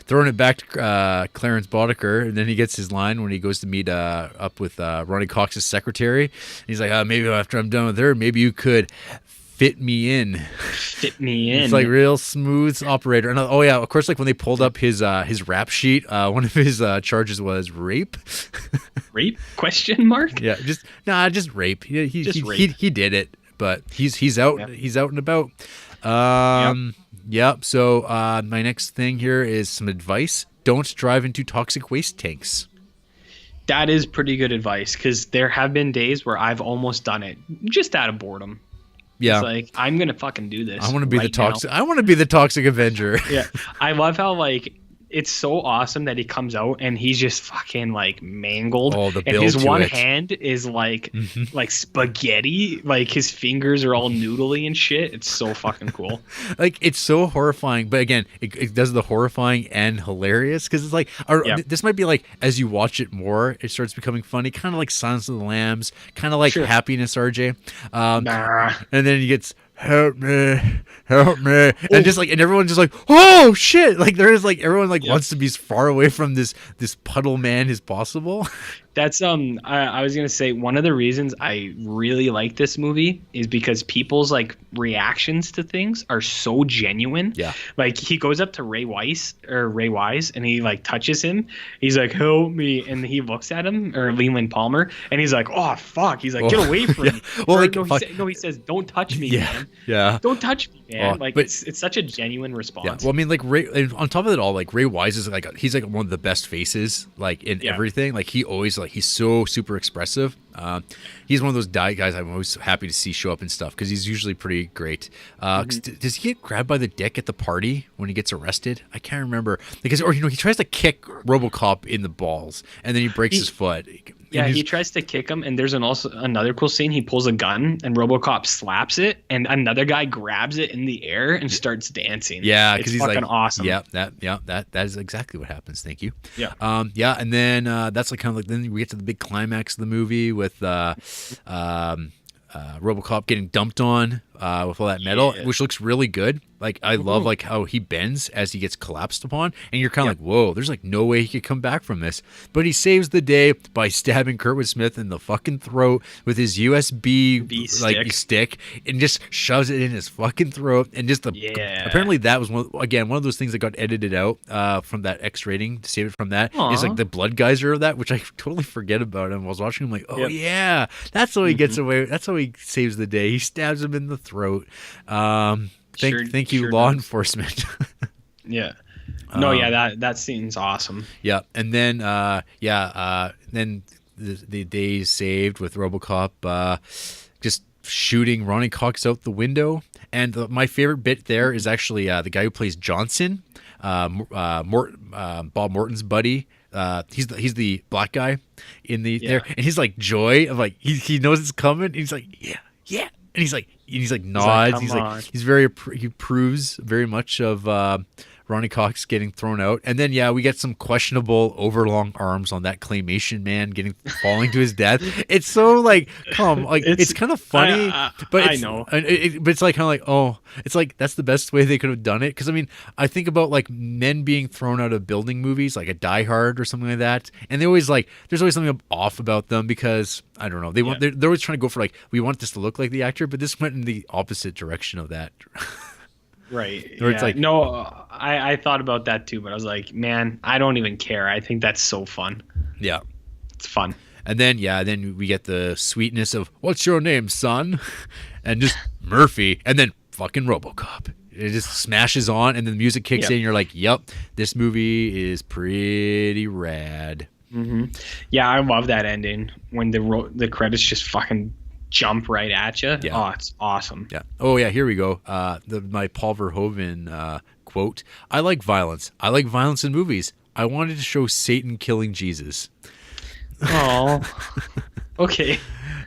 Throwing it back to Clarence Boddicker, and then he gets his line when he goes to meet up with Ronnie Cox's secretary. He's like, maybe after I'm done with her, maybe you could fit me in. Fit me in. It's like real smooth operator. And of course, like when they pulled up his rap sheet, one of his charges was rape. Rape? Question mark? Yeah, just rape. He did it, but he's out. Yep. He's out and about. Yep. So my next thing here is some advice. Don't drive into toxic waste tanks. That is pretty good advice, because there have been days where I've almost done it just out of boredom. Yeah. It's like, I'm going to fucking do this. I want to be the toxic. I want to be the toxic Avenger. Yeah. I love how like it's so awesome that he comes out and he's just fucking like mangled. Oh, the and his one hand is like like spaghetti. Like his fingers are all noodly and shit. It's so fucking cool. Like it's so horrifying, but again, it does the horrifying and hilarious, because it's like this might be like, as you watch it more, it starts becoming funny, kind of like Silence of the Lambs, kind of like Happiness, RJ. And then he gets help me, and just like, and everyone's just like, oh shit, like there is like everyone like wants to be as far away from this puddle man as possible. That's I was gonna say, one of the reasons I really like this movie is because people's like reactions to things are so genuine. Yeah. Like he goes up to Ray Wise, and he like touches him. He's like, help me, and he looks at him, or Leland Palmer, and he's like, oh fuck. He's like, get away from me. Well, he says, don't touch me, man. Yeah. Don't touch me, man. Like it's such a genuine response. Yeah. Well, I mean, like Ray, on top of it all, like Ray Wise is like he's like one of the best faces like in everything. Like he always like, he's so super expressive. He's one of those guys I'm always happy to see show up and stuff, because he's usually pretty great. Does he get grabbed by the dick at the party when he gets arrested? I can't remember, because he tries to kick RoboCop in the balls and then he breaks his foot. Yeah, he tries to kick him, and there's also another cool scene. He pulls a gun, and RoboCop slaps it, and another guy grabs it in the air and starts dancing. Yeah, because he's fucking like, awesome. Yeah, that is exactly what happens. Thank you. Yeah. And then that's like kind of like, then we get to the big climax of the movie with RoboCop getting dumped on with all that metal, Yeah. which looks really good. Like I love like how he bends as he gets collapsed upon, and you're kind of Yep. like, whoa, there's like no way he could come back from this. But he saves the day by stabbing Kurtwood Smith in the fucking throat with his USB like stick, and just shoves it in his fucking throat. And just apparently that was one of those things that got edited out from that X rating to save it from that. Is like the blood geyser of that, which I totally forget about. And I was watching him like, oh yeah, that's how he gets away. That's how he saves the day. He stabs him in the throat. Thank you, law enforcement. Yeah. No, that scene's awesome. Yeah, and then then the day's saved with RoboCop just shooting Ronnie Cox out the window. And my favorite bit there is actually the guy who plays Johnson, Bob Morton's buddy. He's the black guy in there, and he's like joy of like he knows it's coming. He's like yeah, and he's like nods. He approves very much of Ronnie Cox getting thrown out. And then we get some questionable overlong arms on that claymation man falling to his death. It's so like it's kind of funny, but I know, but it's like kind of like it's like that's the best way they could have done it. Because I mean, I think about like men being thrown out of building movies, like a Die Hard or something like that, and they always like there's always something off about them because I don't know they're always trying to go for like we want this to look like the actor, but this went in the opposite direction of that. Right. Where it's like I thought about that too, but I was like, man, I don't even care. I think that's so fun. Yeah. It's fun. And then we get the sweetness of what's your name, son? And just Murphy, and then fucking RoboCop. It just smashes on, and then the music kicks in. And you're like, yep, this movie is pretty rad. Mm-hmm. Yeah, I love that ending when the credits just fucking jump right at you. Yeah. Oh, it's awesome. Yeah. Oh yeah, here we go. My Paul Verhoeven quote: "I like violence. I like violence in movies. I wanted to show Satan killing Jesus." Oh. Okay.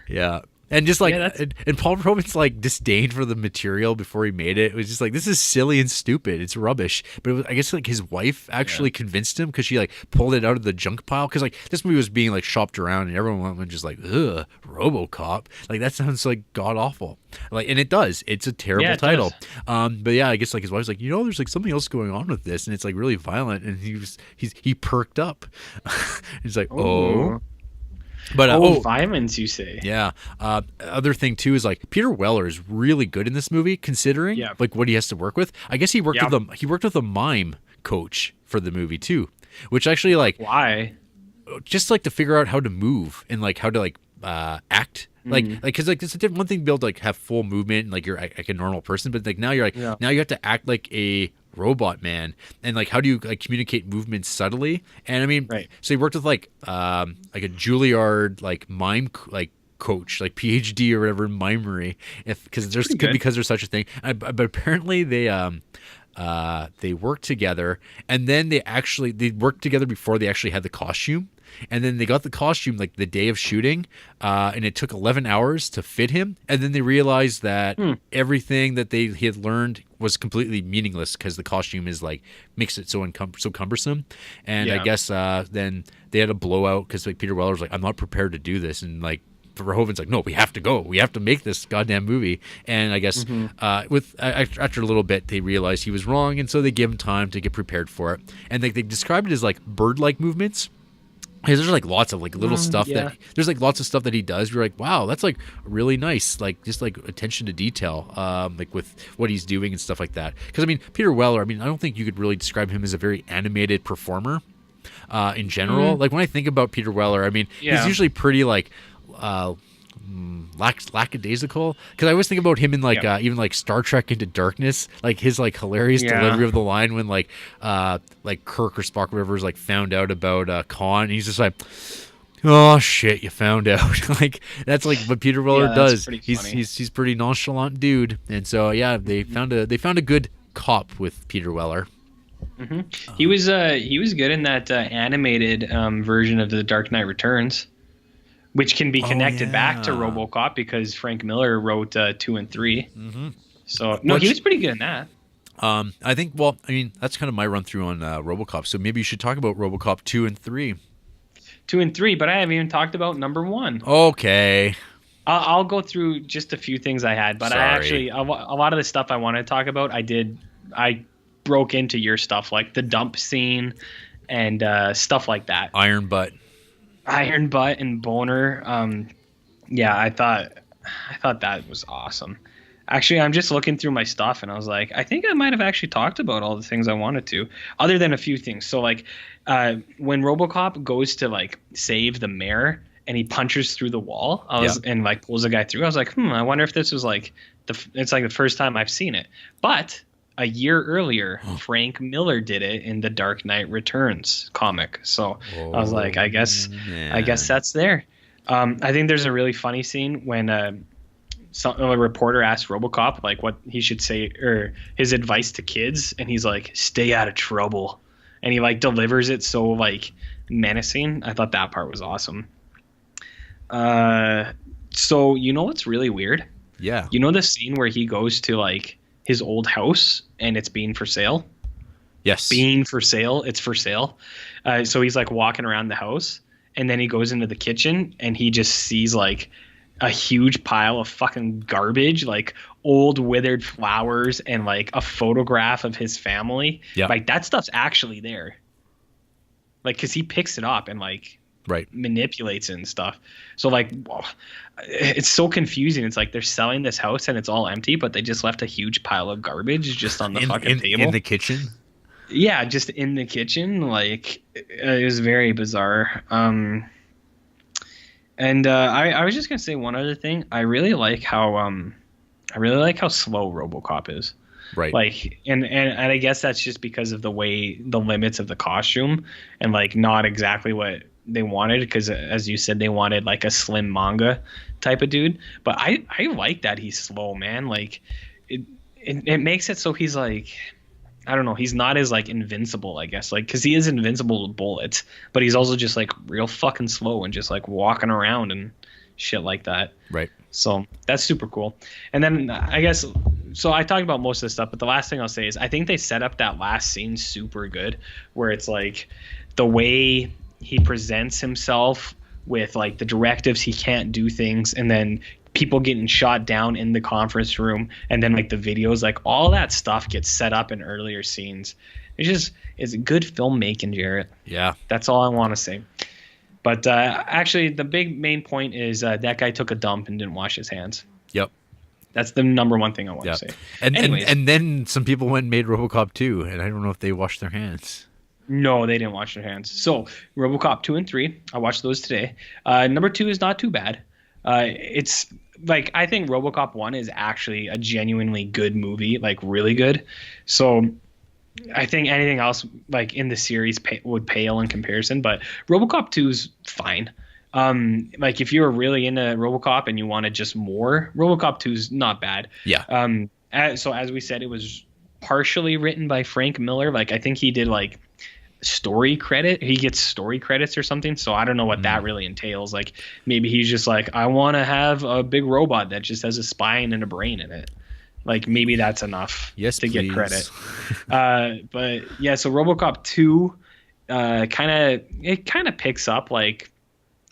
Yeah. And just like, and Paul Verhoeven's like disdain for the material before he made it. It was just like, this is silly and stupid. It's rubbish. But I guess like his wife actually convinced him because she like pulled it out of the junk pile. Because like this movie was being like shopped around and everyone was just like, ugh, RoboCop. Like that sounds like god awful. Like, and it does. It's a terrible title. But yeah, I guess like his wife's like, there's like something else going on with this, and it's like really violent. And he perked up. He's like, oh. But violence, you say? Yeah. Other thing too is like Pierre Weller is really good in this movie, considering like what he has to work with. I guess he worked with a mime coach for the movie too, which actually like why? Just like to figure out how to move and like how to like act. Like because like it's a different one thing to be able to like have full movement and like you're like a normal person, but like now you're like now you have to act like a robot man, and like how do you like communicate movements subtly? And I mean, so he worked with like a Juilliard like mime like coach, like PhD or whatever in mimery, because there's such a thing. But apparently they worked together, and then they worked together before they actually had the costume. And then they got the costume like the day of shooting, and it took 11 hours to fit him. And then they realized that everything that he had learned was completely meaningless because the costume is like makes it so cumbersome. And I guess then they had a blowout because like Peter Weller was like, I'm not prepared to do this, and like Verhoeven's like, no, we have to go. We have to make this goddamn movie. And I guess after a little bit, they realized he was wrong, and so they gave him time to get prepared for it. And they described it as like bird-like movements. Because there's like lots of like little stuff there's like lots of stuff that he does. You're like, wow, that's like really nice. Like just like attention to detail, like with what he's doing and stuff like that. Because I mean, Peter Weller, I mean, I don't think you could really describe him as a very animated performer in general. Like when I think about Peter Weller, I mean, he's usually pretty like lackadaisical, because I always think about him in like even like Star Trek Into Darkness, like his like hilarious delivery of the line when like Kirk or Spock or whatever is like found out about Khan, and he's just like, oh shit, you found out. Like that's like what Peter Weller does. He's pretty nonchalant dude, and so they found a good cop with Peter Weller. Mm-hmm. He was good in that animated version of The Dark Knight Returns, which can be connected back to RoboCop because Frank Miller wrote 2 and 3. Mm-hmm. So he was pretty good in that. I think. Well, I mean, that's kind of my run through on RoboCop. So maybe you should talk about RoboCop 2 and 3. 2 and 3, but I haven't even talked about number 1. Okay. I'll go through just a few things I had, but I Sorry. actually a lot of the stuff I wanted to talk about, I broke into your stuff like the dump scene and stuff like that. Iron Butt. Iron Butt and Boner. Yeah, I thought that was awesome. Actually, I'm just looking through my stuff and I was like, I think I might have actually talked about all the things I wanted to, other than a few things. So like, when RoboCop goes to like save the mayor and he punches through the wall, and like pulls a guy through, I was like, I wonder if this was like it's like the first time I've seen it. But a year earlier, Frank Miller did it in the Dark Knight Returns comic. So I was like, I guess that's there. I think there's a really funny scene when a reporter asked RoboCop like what he should say or his advice to kids, and he's like, "Stay out of trouble," and he like delivers it so like menacing. I thought that part was awesome. So you know what's really weird? Yeah. You know the scene where he goes to like his old house and it's being for sale? Yes. Being for sale. It's for sale. So he's like walking around the house and then he goes into the kitchen and he just sees like a huge pile of fucking garbage, like old withered flowers and like a photograph of his family. Yeah. Like that stuff's actually there. Like, cause he picks it up and like manipulates it and stuff. So like, it's so confusing. It's like they're selling this house and it's all empty, but they just left a huge pile of garbage just on the fucking table. In the kitchen? Yeah, just in the kitchen. Like, it was very bizarre. I was just gonna say one other thing. I really like how slow RoboCop is. Right. Like, and I guess that's just because of the limits of the costume and like not exactly what they wanted, because as you said, they wanted like a slim manga type of dude. But I like that he's slow, man. Like it makes it so he's like, I don't know, he's not as like invincible, I guess, like because he is invincible with bullets, but he's also just like real fucking slow and just like walking around and shit like that. Right. So that's super cool. And then I guess, so I talked about most of this stuff, but the last thing I'll say is I think they set up that last scene super good, where it's like the way he presents himself with like the directives, he can't do things, and then people getting shot down in the conference room, and then like the videos, like all that stuff gets set up in earlier scenes. It's good filmmaking, Jarrett. Yeah. That's all I want to say. But actually, the big main point is that guy took a dump and didn't wash his hands. Yep. That's the number one thing I want to say. And then some people went and made RoboCop 2, and I don't know if they washed their hands. No, they didn't wash their hands. So RoboCop 2 and 3, I watched those today. Number 2 is not too bad. It's like, I think RoboCop 1 is actually a genuinely good movie, like really good. So I think anything else like in the series would pale in comparison, but RoboCop 2 is fine. Like if you were really into RoboCop and you wanted just more, RoboCop 2 is not bad. Yeah. So as we said, it was partially written by Frank Miller. Like I think he did like story credit. He gets story credits or something. So I don't know what that really entails. Like maybe he's just like, I want to have a big robot that just has a spine and a brain in it. Like maybe that's enough to get credit. But yeah, so RoboCop 2 kind of picks up like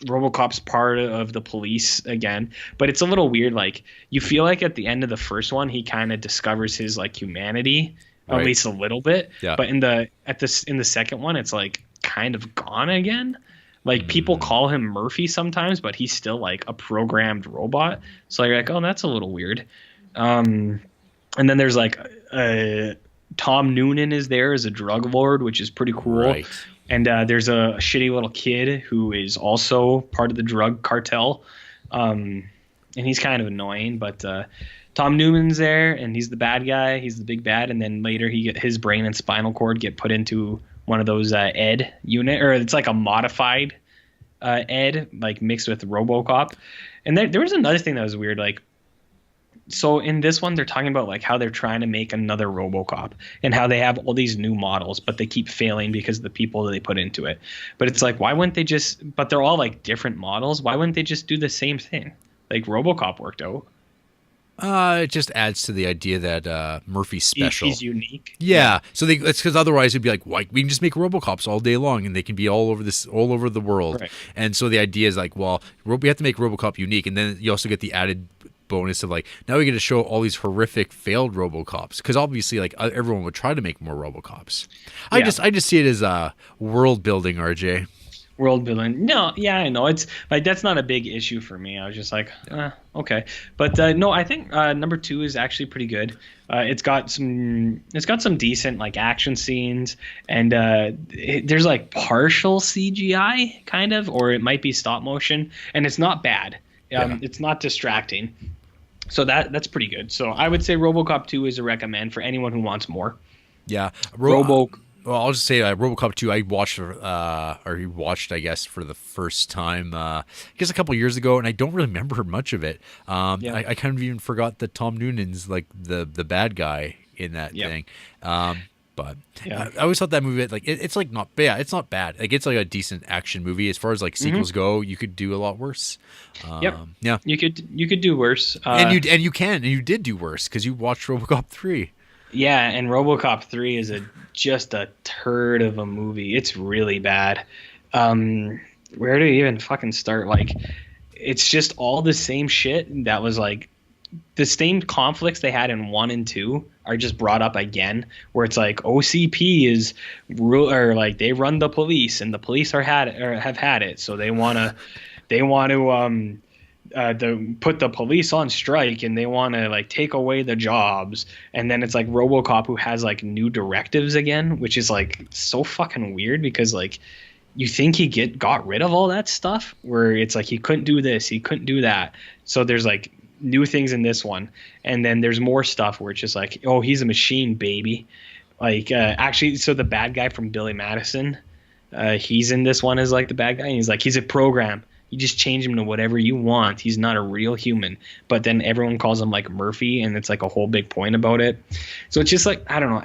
RoboCop's part of the police again, but it's a little weird. Like you feel like at the end of the first one, he kind of discovers his like humanity, at least a little bit. Yeah. But in the second one, it's like kind of gone again. Like people call him Murphy sometimes, but he's still like a programmed robot. So you're like, oh, that's a little weird. And then there's like Tom Noonan is there as a drug lord, which is pretty cool. Right. And there's a shitty little kid who is also part of the drug cartel. And he's kind of annoying, but Tom Newman's there and he's the bad guy. He's the big bad. And then later his brain and spinal cord get put into one of those Ed unit, or it's like a modified Ed, like mixed with RoboCop. And there was another thing that was weird. Like, so in this one, they're talking about like how they're trying to make another RoboCop and how they have all these new models, but they keep failing because of the people that they put into it. But it's like, why wouldn't they just, but they're all like different models. Why wouldn't they just do the same thing? Like RoboCop worked out. It just adds to the idea that Murphy's special. He's unique. Yeah, so it's because otherwise it'd be like, why we can just make RoboCops all day long, and they can be all over the world. Right. And so the idea is like, well, we have to make RoboCop unique, and then you also get the added bonus of like, now we get to show all these horrific failed RoboCops, because obviously like everyone would try to make more RoboCops. I just see it as world building, RJ. World building. No, yeah, I know. It's like that's not a big issue for me. I was just like, okay. But no, I think number 2 is actually pretty good. It's got some decent like action scenes, and there's like partial CGI kind of, or it might be stop motion, and it's not bad. It's not distracting. So that's pretty good. So I would say RoboCop 2 is a recommend for anyone who wants more. Yeah. Well, I'll just say RoboCop 2 I watched, I guess, for the first time, I guess a couple years ago, and I don't really remember much of it. I kind of even forgot that Tom Noonan's like the bad guy in that thing. But I always thought that movie, like it's like not bad. It's not bad. Like it's like a decent action movie. As far as like sequels go, you could do a lot worse. Yeah, you could do worse. And you did do worse because you watched RoboCop 3. Yeah, and RoboCop 3 is just a turd of a movie. It's really bad. Where do you even fucking start? Like, it's just all the same shit that was like the same conflicts they had in 1 and 2 are just brought up again, where it's like OCP is or like they run the police and the police have had it, so they want to put the police on strike, and they want to like take away the jobs. And then it's like RoboCop who has like new directives again, which is like so fucking weird, because like you think he got rid of all that stuff, where it's like he couldn't do this, he couldn't do that. So there's like new things in this one, and then there's more stuff where it's just like, oh, he's a machine, baby. Like actually, so the bad guy from Billy Madison, he's in this one as like the bad guy, and he's like, he's a program. You just change him to whatever you want. He's not a real human. But then everyone calls him like Murphy, and it's like a whole big point about it. So it's just like, I don't know.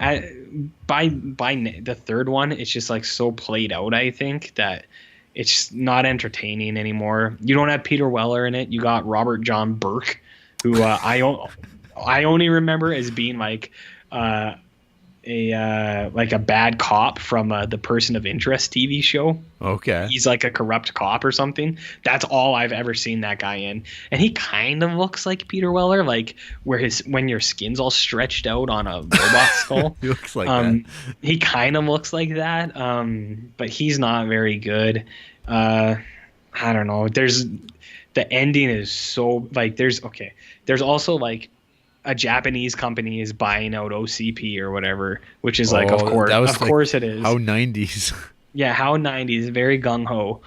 By the third one, it's just like so played out, I think, that it's not entertaining anymore. You don't have Peter Weller in it. You got Robert John Burke, who I only remember as being like a bad cop from the Person of Interest TV show. Okay. He's like a corrupt cop or something. That's all I've ever seen that guy in. And he kind of looks like Peter Weller, like when your skin's all stretched out on a robot skull. He looks like that. He kind of looks like that. But he's not very good. I don't know. The ending is so like there's also like a Japanese company is buying out OCP or whatever, which is like, of course it is. How 90s. Yeah, how 90s, very gung-ho.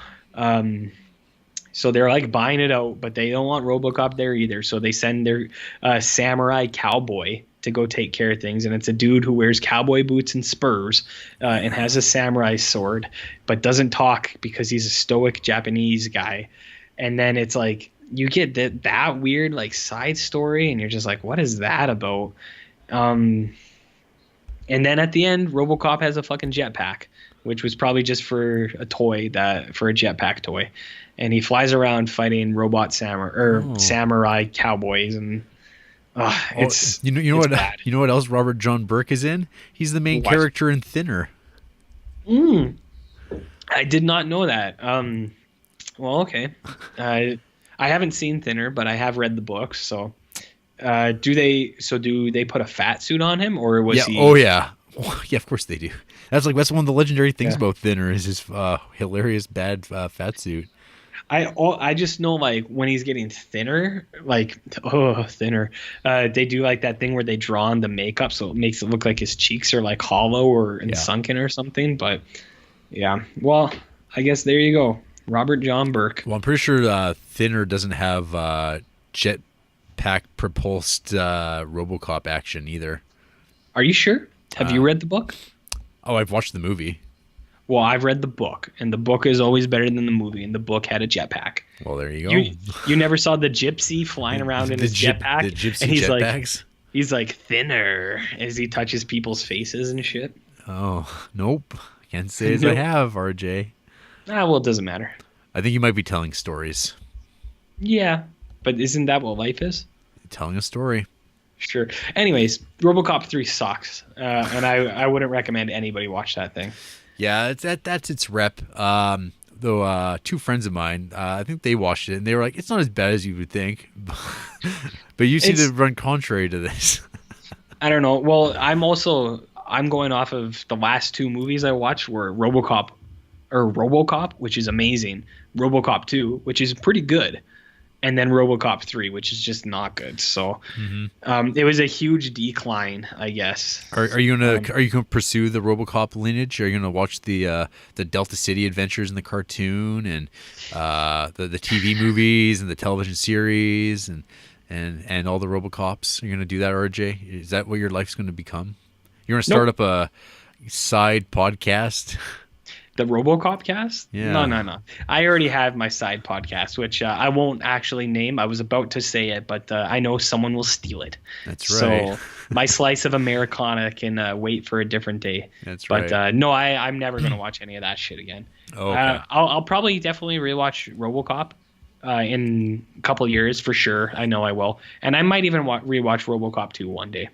So they're like buying it out, but they don't want RoboCop there either. So they send their samurai cowboy to go take care of things, and it's a dude who wears cowboy boots and spurs and has a samurai sword, but doesn't talk because he's a stoic Japanese guy. And then it's like, you get that weird like side story, and you're just like, what is that about? And then at the end, RoboCop has a fucking jetpack, which was probably just for a jetpack toy, and he flies around fighting robot samurai cowboys, and it's you know what bad. You know what else Robert John Burke is in? He's the main character in Thinner. I did not know that. Well, okay. I haven't seen Thinner, but I have read the books. So, do they put a fat suit on him, or was he? Oh yeah, yeah. Of course they do. That's one of the legendary things about Thinner is his hilarious bad fat suit. I just know like when he's getting thinner, like thinner. They do like that thing where they draw on the makeup, so it makes it look like his cheeks are like hollow or sunken or something. But yeah, well, I guess there you go. Robert John Burke. Well, I'm pretty sure Thinner doesn't have jetpack propulsed RoboCop action either. Are you sure? Have you read the book? Oh, I've watched the movie. Well, I've read the book, and the book is always better than the movie, and the book had a jetpack. Well, there you go. You never saw the gypsy flying around in his jetpack? The gypsy and he's jetpacks? He's like Thinner as he touches people's faces and shit. Oh, nope. Can't say as I have, RJ. Well, it doesn't matter. I think you might be telling stories. Yeah, but isn't that what life is? telling a story. Sure. Anyways, RoboCop 3 sucks, and I wouldn't recommend anybody watch that thing. Yeah, that's its rep. Though two friends of mine, I think they watched it and they were like, it's not as bad as you would think. But you seem to run contrary to this. I don't know. Well, I'm going off of the last two movies I watched were RoboCop, which is amazing, RoboCop 2, which is pretty good, and then RoboCop 3, which is just not good. So it was a huge decline, I guess. Are you gonna pursue the RoboCop lineage? Are you gonna watch the Delta City Adventures in the cartoon and the TV movies and the television series and all the RoboCops? Are you gonna do that, RJ? Is that what your life's gonna become? You're gonna start up a side podcast? The RoboCop cast? Yeah. No. I already have my side podcast, which I won't actually name. I was about to say it, but I know someone will steal it. That's right. So my slice of Americana can wait for a different day. That's right. But no, I'm never going to watch any of that shit again. Okay. I'll probably definitely rewatch RoboCop in a couple years for sure. I know I will. And I might even rewatch RoboCop 2 one day.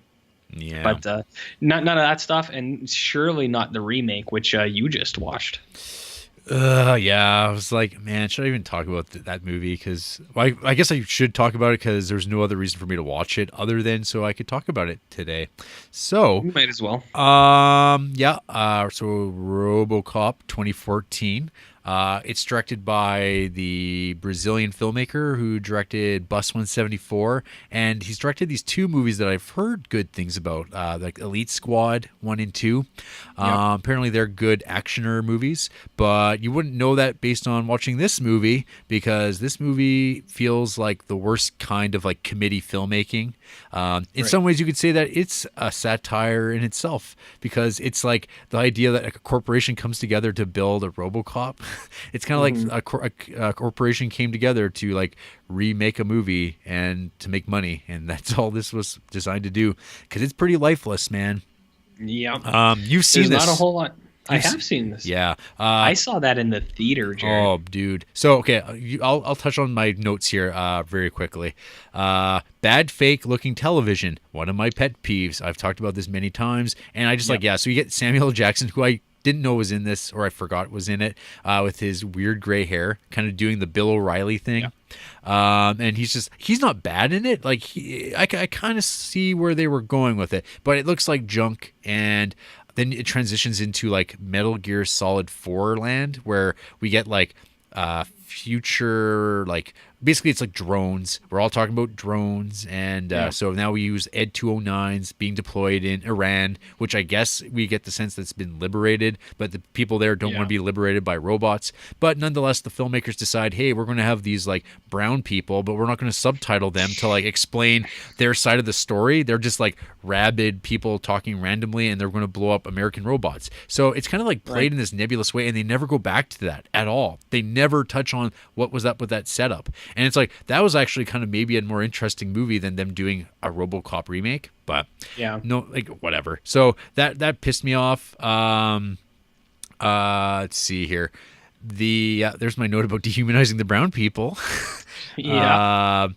Yeah. But none of that stuff, and surely not the remake, which you just watched. Yeah, I was like, man, should I even talk about that movie? Because I guess I should talk about it because there's no other reason for me to watch it other than so I could talk about it today. So You might as well. Yeah. So RoboCop 2014. It's directed by the Brazilian filmmaker who directed Bus 174, and he's directed these two movies that I've heard good things about, like Elite Squad 1 and 2. Apparently they're good actioner movies, but you wouldn't know that based on watching this movie because this movie feels like the worst kind of like committee filmmaking. In some ways you could say that it's a satire in itself because it's like the idea that a corporation comes together to build a RoboCop. It's kind of like a corporation came together to like remake a movie and to make money, and that's all this was designed to do because it's pretty lifeless, man. Yeah. You've seen There's this. not a whole lot. I have seen this. Yeah. I saw that in the theater, Jared. Oh, dude. So, okay, I'll touch on my notes here very quickly. Bad fake looking television. One of my pet peeves. I've talked about this many times, and I just so you get Samuel L. Jackson, who I didn't know was in this, or I forgot was in it, with his weird gray hair, kind of doing the Bill O'Reilly thing. And he's not bad in it. Like I kind of see where they were going with it, but it looks like junk. And then it transitions into like Metal Gear Solid 4 land, where we get like future, like basically it's like drones. We're all talking about drones, and so now we use Ed 209s being deployed in Iran, which I guess we get the sense that's been liberated, but the people there don't want to be liberated by robots. But nonetheless, the filmmakers decide, hey, we're going to have these like brown people, but we're not going to subtitle them to like explain their side of the story. They're just like rabid people talking randomly, and they're going to blow up American robots. So it's kind of like played in this nebulous way, and they never go back to that at all. They never touch on what was up with that setup. And it's like, that was actually kind of maybe a more interesting movie than them doing a RoboCop remake. But no, like whatever. So that pissed me off. Let's see here. There's my note about dehumanizing the brown people. Like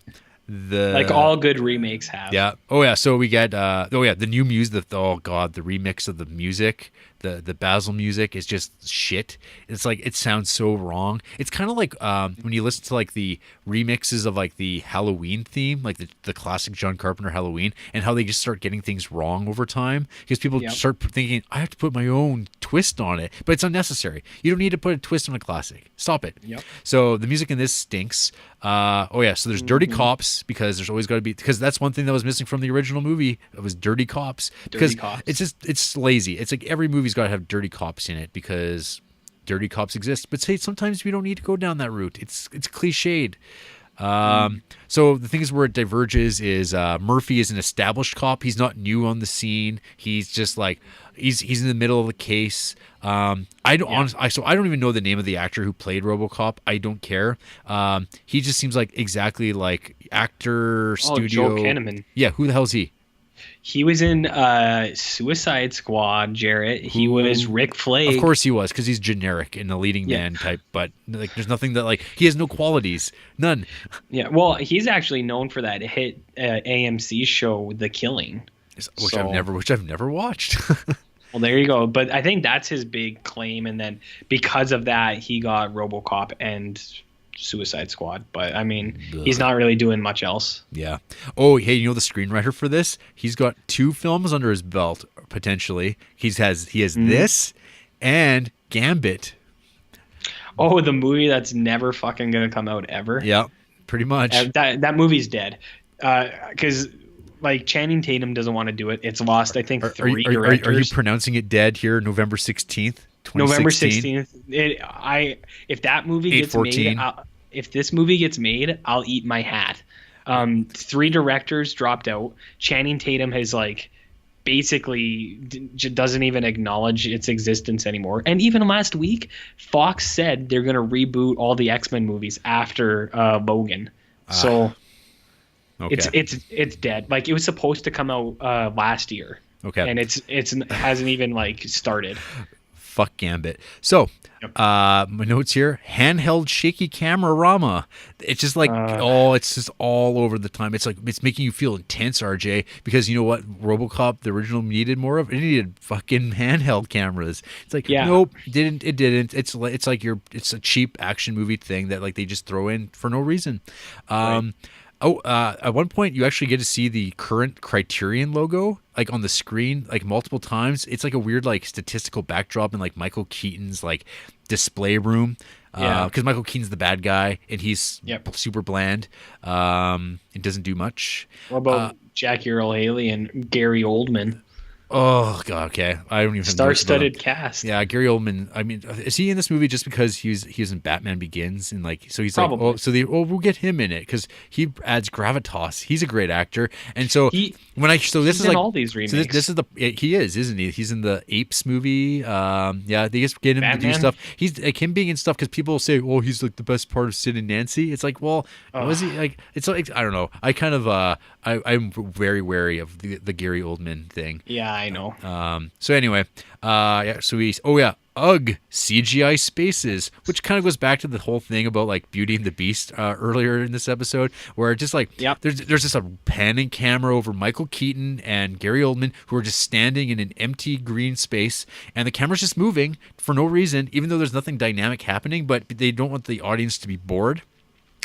all good remakes have. Yeah. Oh yeah. So we get the new music. Oh god, the remix of the music, the Basil music is just shit. It's like it sounds so wrong. It's kind of like when you listen to like the remixes of like the Halloween theme, like the classic John Carpenter Halloween, and how they just start getting things wrong over time because people start thinking I have to put my own twist on it, but it's unnecessary. You don't need to put a twist on a classic. Stop it. So the music in this stinks. So there's dirty cops because there's always got to be, because that's one thing that was missing from the original movie. It was dirty cops because it's lazy. It's like every movie's got to have dirty cops in it because dirty cops exist. But sometimes we don't need to go down that route. It's cliched. So the thing is where it diverges is Murphy is an established cop. He's not new on the scene. He's just like he's in the middle of the case. I don't even know the name of the actor who played RoboCop. I don't care. He just seems like exactly like actor studio. Joel Kinnaman. Yeah, who the hell's he? He was in Suicide Squad, Jarrett. He was Rick Flag. Of course he was, because he's generic and a leading man type. But like, there's nothing that like he has no qualities, none. Yeah, well, he's actually known for that hit AMC show, The Killing, which I've never watched. Well, there you go. But I think that's his big claim, and then because of that, he got RoboCop and Suicide Squad. But I mean, he's not really doing much else. Yeah. Oh, hey, you know the screenwriter for this? He's got 2 films under his belt potentially. He has this and Gambit. Oh, the movie that's never fucking gonna come out ever. Yeah, pretty much. That movie's dead. Because like Channing Tatum doesn't want to do it. It's lost, I think, 3 directors. Are you pronouncing it dead here, November 16th? November 16th. If that movie gets made, if this movie gets made, I'll eat my hat. 3 directors dropped out. Channing Tatum has like basically doesn't even acknowledge its existence anymore. And even last week, Fox said they're going to reboot all the X-Men movies after Logan. So okay. it's dead. Like it was supposed to come out last year. Okay. And it hasn't even like started. Fuck Gambit. So, my notes here: handheld shaky camera rama. It's just like it's just all over the time. It's like it's making you feel intense, RJ, because you know what RoboCop the original needed more of. It needed fucking handheld cameras. It's like nope, it didn't. It's like it's a cheap action movie thing that like they just throw in for no reason. Right. At one point, you actually get to see the current Criterion logo, like on the screen, like multiple times. It's like a weird, like statistical backdrop in like Michael Keaton's like display room. Because Michael Keaton's the bad guy and he's super bland. It doesn't do much. What about Jackie Earle Haley and Gary Oldman? Oh god, okay. I don't even star-studded cast. Yeah, Gary Oldman. I mean, is he in this movie just because he's in Batman Begins and like so he's probably like we'll get him in it because he adds gravitas. He's a great actor, and so this is like all these remakes. So this is he is, isn't he? He's in the Apes movie. They just get him to do stuff. He's like him being in stuff because people say, oh, he's like the best part of Sid and Nancy. It's like, well, was he like? It's like I don't know. I kind of I'm very wary of the Gary Oldman thing. Yeah, I know. So anyway, UGG CGI spaces, which kind of goes back to the whole thing about like Beauty and the Beast earlier in this episode, where just like there's just a panning camera over Michael Keaton and Gary Oldman who are just standing in an empty green space, and the camera's just moving for no reason, even though there's nothing dynamic happening, but they don't want the audience to be bored.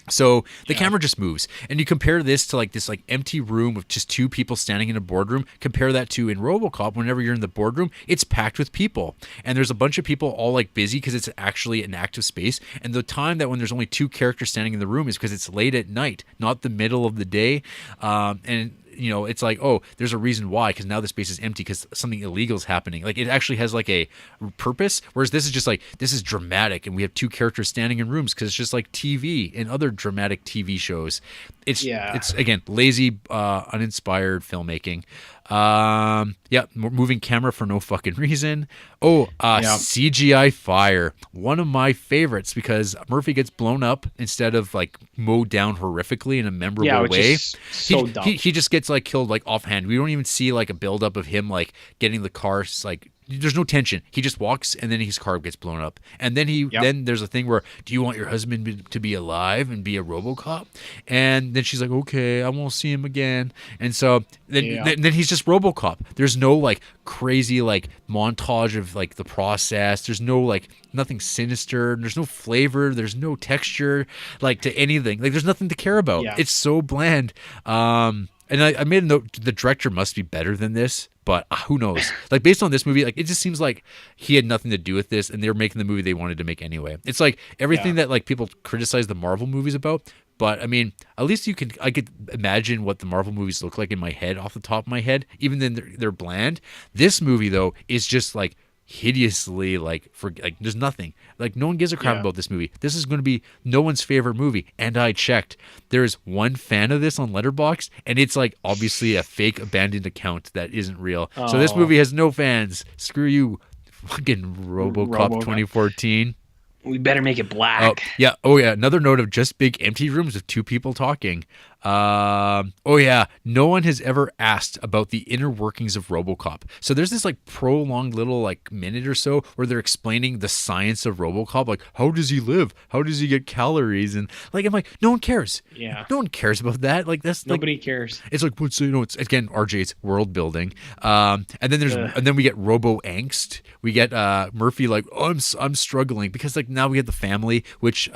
So the camera just moves, and you compare this to like this like empty room with just 2 people standing in a boardroom. Compare that to in RoboCop, whenever you're in the boardroom, it's packed with people, and there's a bunch of people all like busy because it's actually an active space. And the time that when there's only 2 characters standing in the room is because it's late at night, not the middle of the day, and you know, it's like, oh, there's a reason why, because now the space is empty because something illegal is happening. Like, it actually has like a purpose, whereas this is just like, this is dramatic, and we have 2 characters standing in rooms because it's just like TV and other dramatic TV shows. It's again, lazy, uninspired filmmaking. Moving camera for no fucking reason. CGI fire, one of my favorites, because Murphy gets blown up instead of like mowed down horrifically in a memorable way. Dumb. He just gets like killed like offhand. We don't even see like a buildup of him like getting the car like. There's no tension. He just walks, and then his car gets blown up. And then then there's a thing where, do you want your husband to be alive and be a RoboCop? And then she's like, okay, I won't see him again. And so then he's just RoboCop. There's no like crazy like montage of like the process. There's no like nothing sinister. There's no flavor. There's no texture like to anything. Like there's nothing to care about. Yeah. It's so bland. And I made a note, the director must be better than this, but who knows? Like, based on this movie, like, it just seems like he had nothing to do with this, and they were making the movie they wanted to make anyway. It's like everything that, like, people criticize the Marvel movies about, but, I mean, at least I could imagine what the Marvel movies look like in my head, off the top of my head, even then they're bland. This movie, though, is just, like, hideously there's nothing, like no one gives a crap about this movie. This is going to be no one's favorite movie, and I checked, there's 1 fan of this on Letterboxd, and it's like obviously a fake abandoned account that isn't real. So this movie has no fans. Screw you, fucking RoboCop 2014. We better make it black. Another note of just big empty rooms with 2 people talking. Oh yeah, no one has ever asked about the inner workings of RoboCop. So there's this like prolonged little like minute or so where they're explaining the science of RoboCop, like how does he live, how does he get calories, and like I'm like, no one cares. Yeah. No one cares about that. Like that's Nobody cares. It's like what's it's again RJ's world building. And then we get Robo angst. We get Murphy like, oh, I'm struggling because like now we get the family, which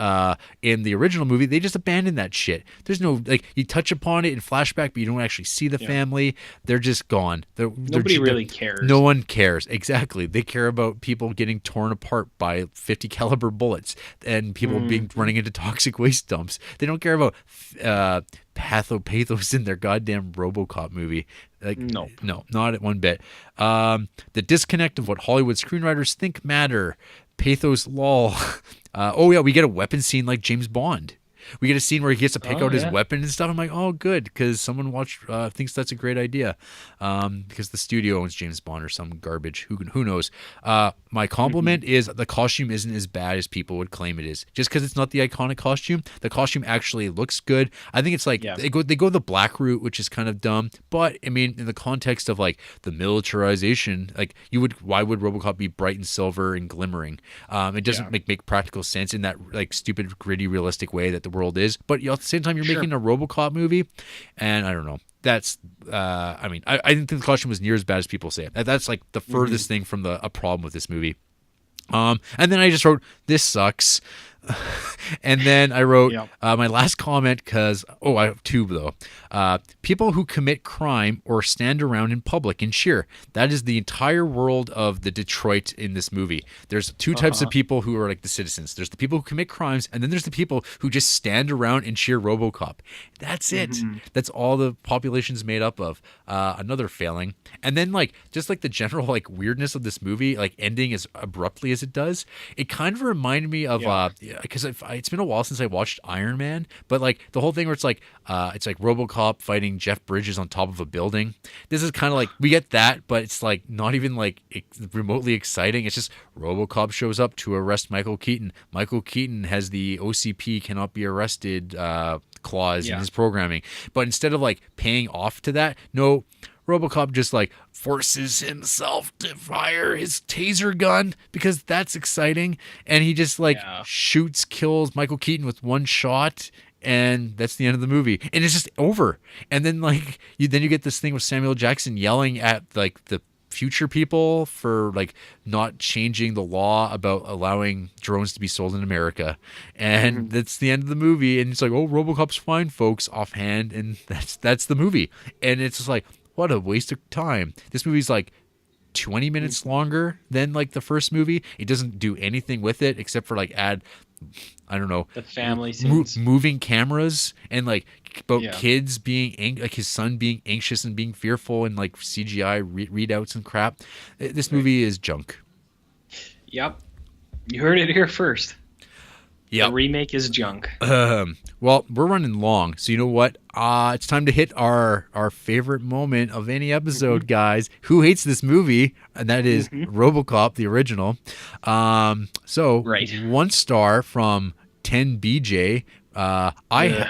in the original movie they just abandoned that shit. There's no like you touch upon it in flashback, but you don't actually see the family. They're just gone. Nobody really cares. No one cares. Exactly. They care about people getting torn apart by 50 caliber bullets and people being running into toxic waste dumps. They don't care about pathos in their goddamn RoboCop movie. Like, Nope. No, not one bit. The disconnect of what Hollywood screenwriters think matter. Pathos lol. Oh yeah, we get a weapon scene like James Bond. We get a scene where he gets to pick out his weapon and stuff. I'm like, oh, good, because someone thinks that's a great idea, because the studio owns James Bond or some garbage. Who knows? My compliment is the costume isn't as bad as people would claim it is. Just because it's not the iconic costume, the costume actually looks good. I think it's like they go the black route, which is kind of dumb. But I mean, in the context of like the militarization, like why would RoboCop be bright and silver and glimmering? It doesn't make practical sense in that like stupid, gritty, realistic way that the world is, but at the same time you're making a RoboCop movie, and I don't know. That's I mean, I didn't think the costume was near as bad as people say it. That's like the furthest thing from a problem with this movie. And then I just wrote, this sucks. And then I wrote my last comment because, I have two though. People who commit crime or stand around in public and cheer. That is the entire world of the Detroit in this movie. There's two types of people who are like the citizens. There's the people who commit crimes, and then there's the people who just stand around and cheer RoboCop. That's it. That's all the population's made up of. Another failing. And then like just like the general like weirdness of this movie, like ending as abruptly as it does, it kind of reminded me of because it's been a while since I watched Iron Man, but like the whole thing where it's like RoboCop fighting Jeff Bridges on top of a building. This is kind of like we get that, but it's like not even like remotely exciting. It's just RoboCop shows up to arrest Michael Keaton. Michael Keaton has the OCP cannot be arrested clause in his programming, but instead of like paying off to that, no. RoboCop just like forces himself to fire his taser gun because that's exciting, and he just like kills Michael Keaton with one shot, and that's the end of the movie, and it's just over. And then like you get this thing with Samuel Jackson yelling at like the future people for like not changing the law about allowing drones to be sold in America, and that's the end of the movie. And it's like, oh, RoboCop's fine, folks, offhand, and that's the movie. And it's just like, what a waste of time. This movie's like 20 minutes longer than like the first movie. It doesn't do anything with it except for like add, I don't know, the family scenes, moving cameras, and like about kids being like his son being anxious and being fearful, and like CGI readouts and crap. This movie is junk. Yep. You heard it here first. Yeah, the remake is junk. Well, we're running long, so you know what? It's time to hit our favorite moment of any episode, guys. Who hates this movie? And that is RoboCop, the original. So 1 star from 10BJ. I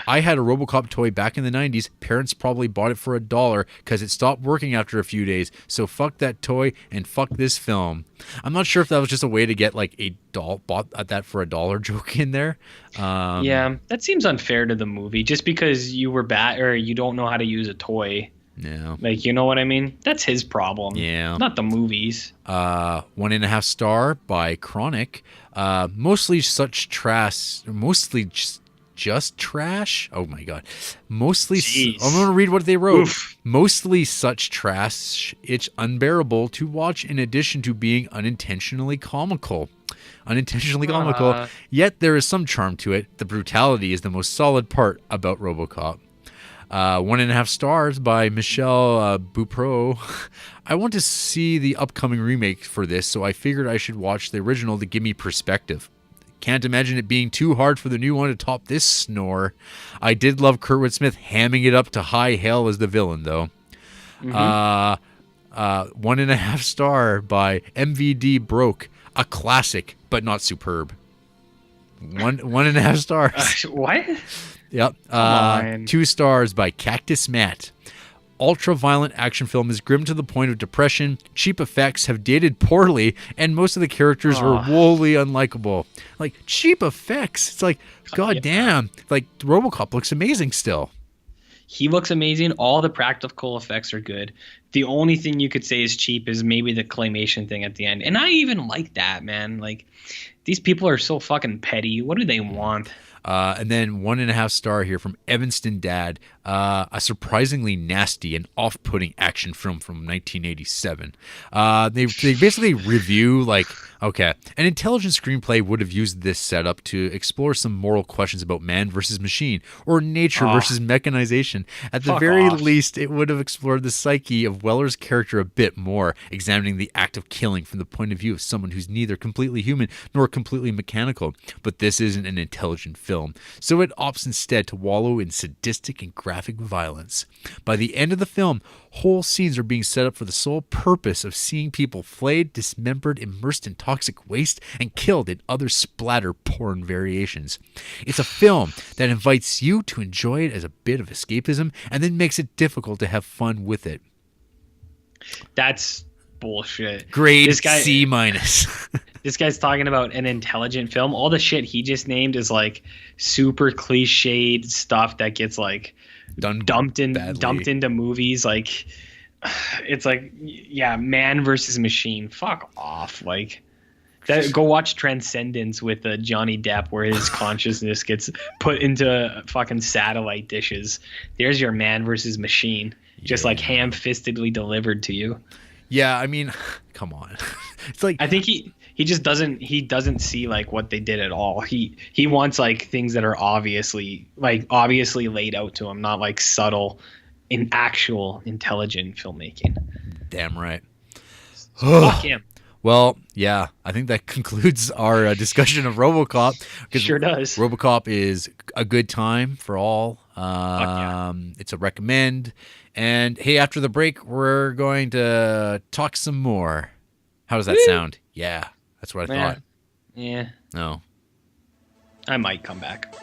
had a RoboCop toy back in the 90s. Parents probably bought it for $1 because it stopped working after a few days. So fuck that toy and fuck this film. I'm not sure if that was just a way to get like a doll bought at that for $1 joke in there. Yeah, that seems unfair to the movie. Just because you were bad or you don't know how to use a toy. Yeah. Like, you know what I mean? That's his problem. Yeah. Not the movies. 1.5 star by Chronic. Mostly such trash. Mostly just trash. Oh my god. Mostly I'm going to read what they wrote. Oof. Mostly such trash it's unbearable to watch, in addition to being unintentionally comical. Yet there is some charm to it. The brutality is the most solid part about RoboCop. 1.5 stars by Michelle Boupro. I want to see the upcoming remake for this, so I figured I should watch the original to give me perspective. Can't imagine it being too hard for the new one to top this snore. I did love Kurtwood Smith hamming it up to high hell as the villain, though. 1.5 star by MVD Broke. A classic, but not superb. 1.5 stars. What? Yep. on. 2 stars by Cactus Matt. Ultra-violent action film is grim to the point of depression. Cheap effects have dated poorly, and most of the characters are woefully unlikable. Like, cheap effects. It's like, god damn. Like, RoboCop looks amazing still. He looks amazing. All the practical effects are good. The only thing you could say is cheap is maybe the claymation thing at the end. And I even like that, man. Like, these people are so fucking petty. What do they want? And then 1.5 star here from Evanston Dad. A surprisingly nasty and off-putting action film from 1987. They basically review, like, okay, an intelligent screenplay would have used this setup to explore some moral questions about man versus machine or nature versus mechanization. At the very least, it would have explored the psyche of Weller's character a bit more, examining the act of killing from the point of view of someone who's neither completely human nor completely mechanical. But this isn't an intelligent film, so it opts instead to wallow in sadistic and graphic violence. By the end of the film, whole scenes are being set up for the sole purpose of seeing people flayed, dismembered, immersed in toxic waste, and killed in other splatter porn variations. It's a film that invites you to enjoy it as a bit of escapism and then makes it difficult to have fun with it. That's bullshit. Grade C-. This guy's talking about an intelligent film. All the shit he just named is like super cliched stuff that gets like dumped into movies. Like, it's like, yeah, man versus machine. Fuck off. Like, go watch Transcendence with Johnny Depp, where his consciousness gets put into fucking satellite dishes. There's your man versus machine, just like ham-fistedly delivered to you. Yeah, I mean, come on. It's like, I think he just doesn't see like what they did at all. He wants like things that are obviously laid out to him, not like subtle in actual intelligent filmmaking. Damn right. Fuck him. Well, yeah, I think that concludes our discussion of RoboCop. Sure does. RoboCop is a good time for all. It's a recommend. And hey, after the break, we're going to talk some more. How does that sound? Yeah, that's what I thought. Yeah. No. I might come back.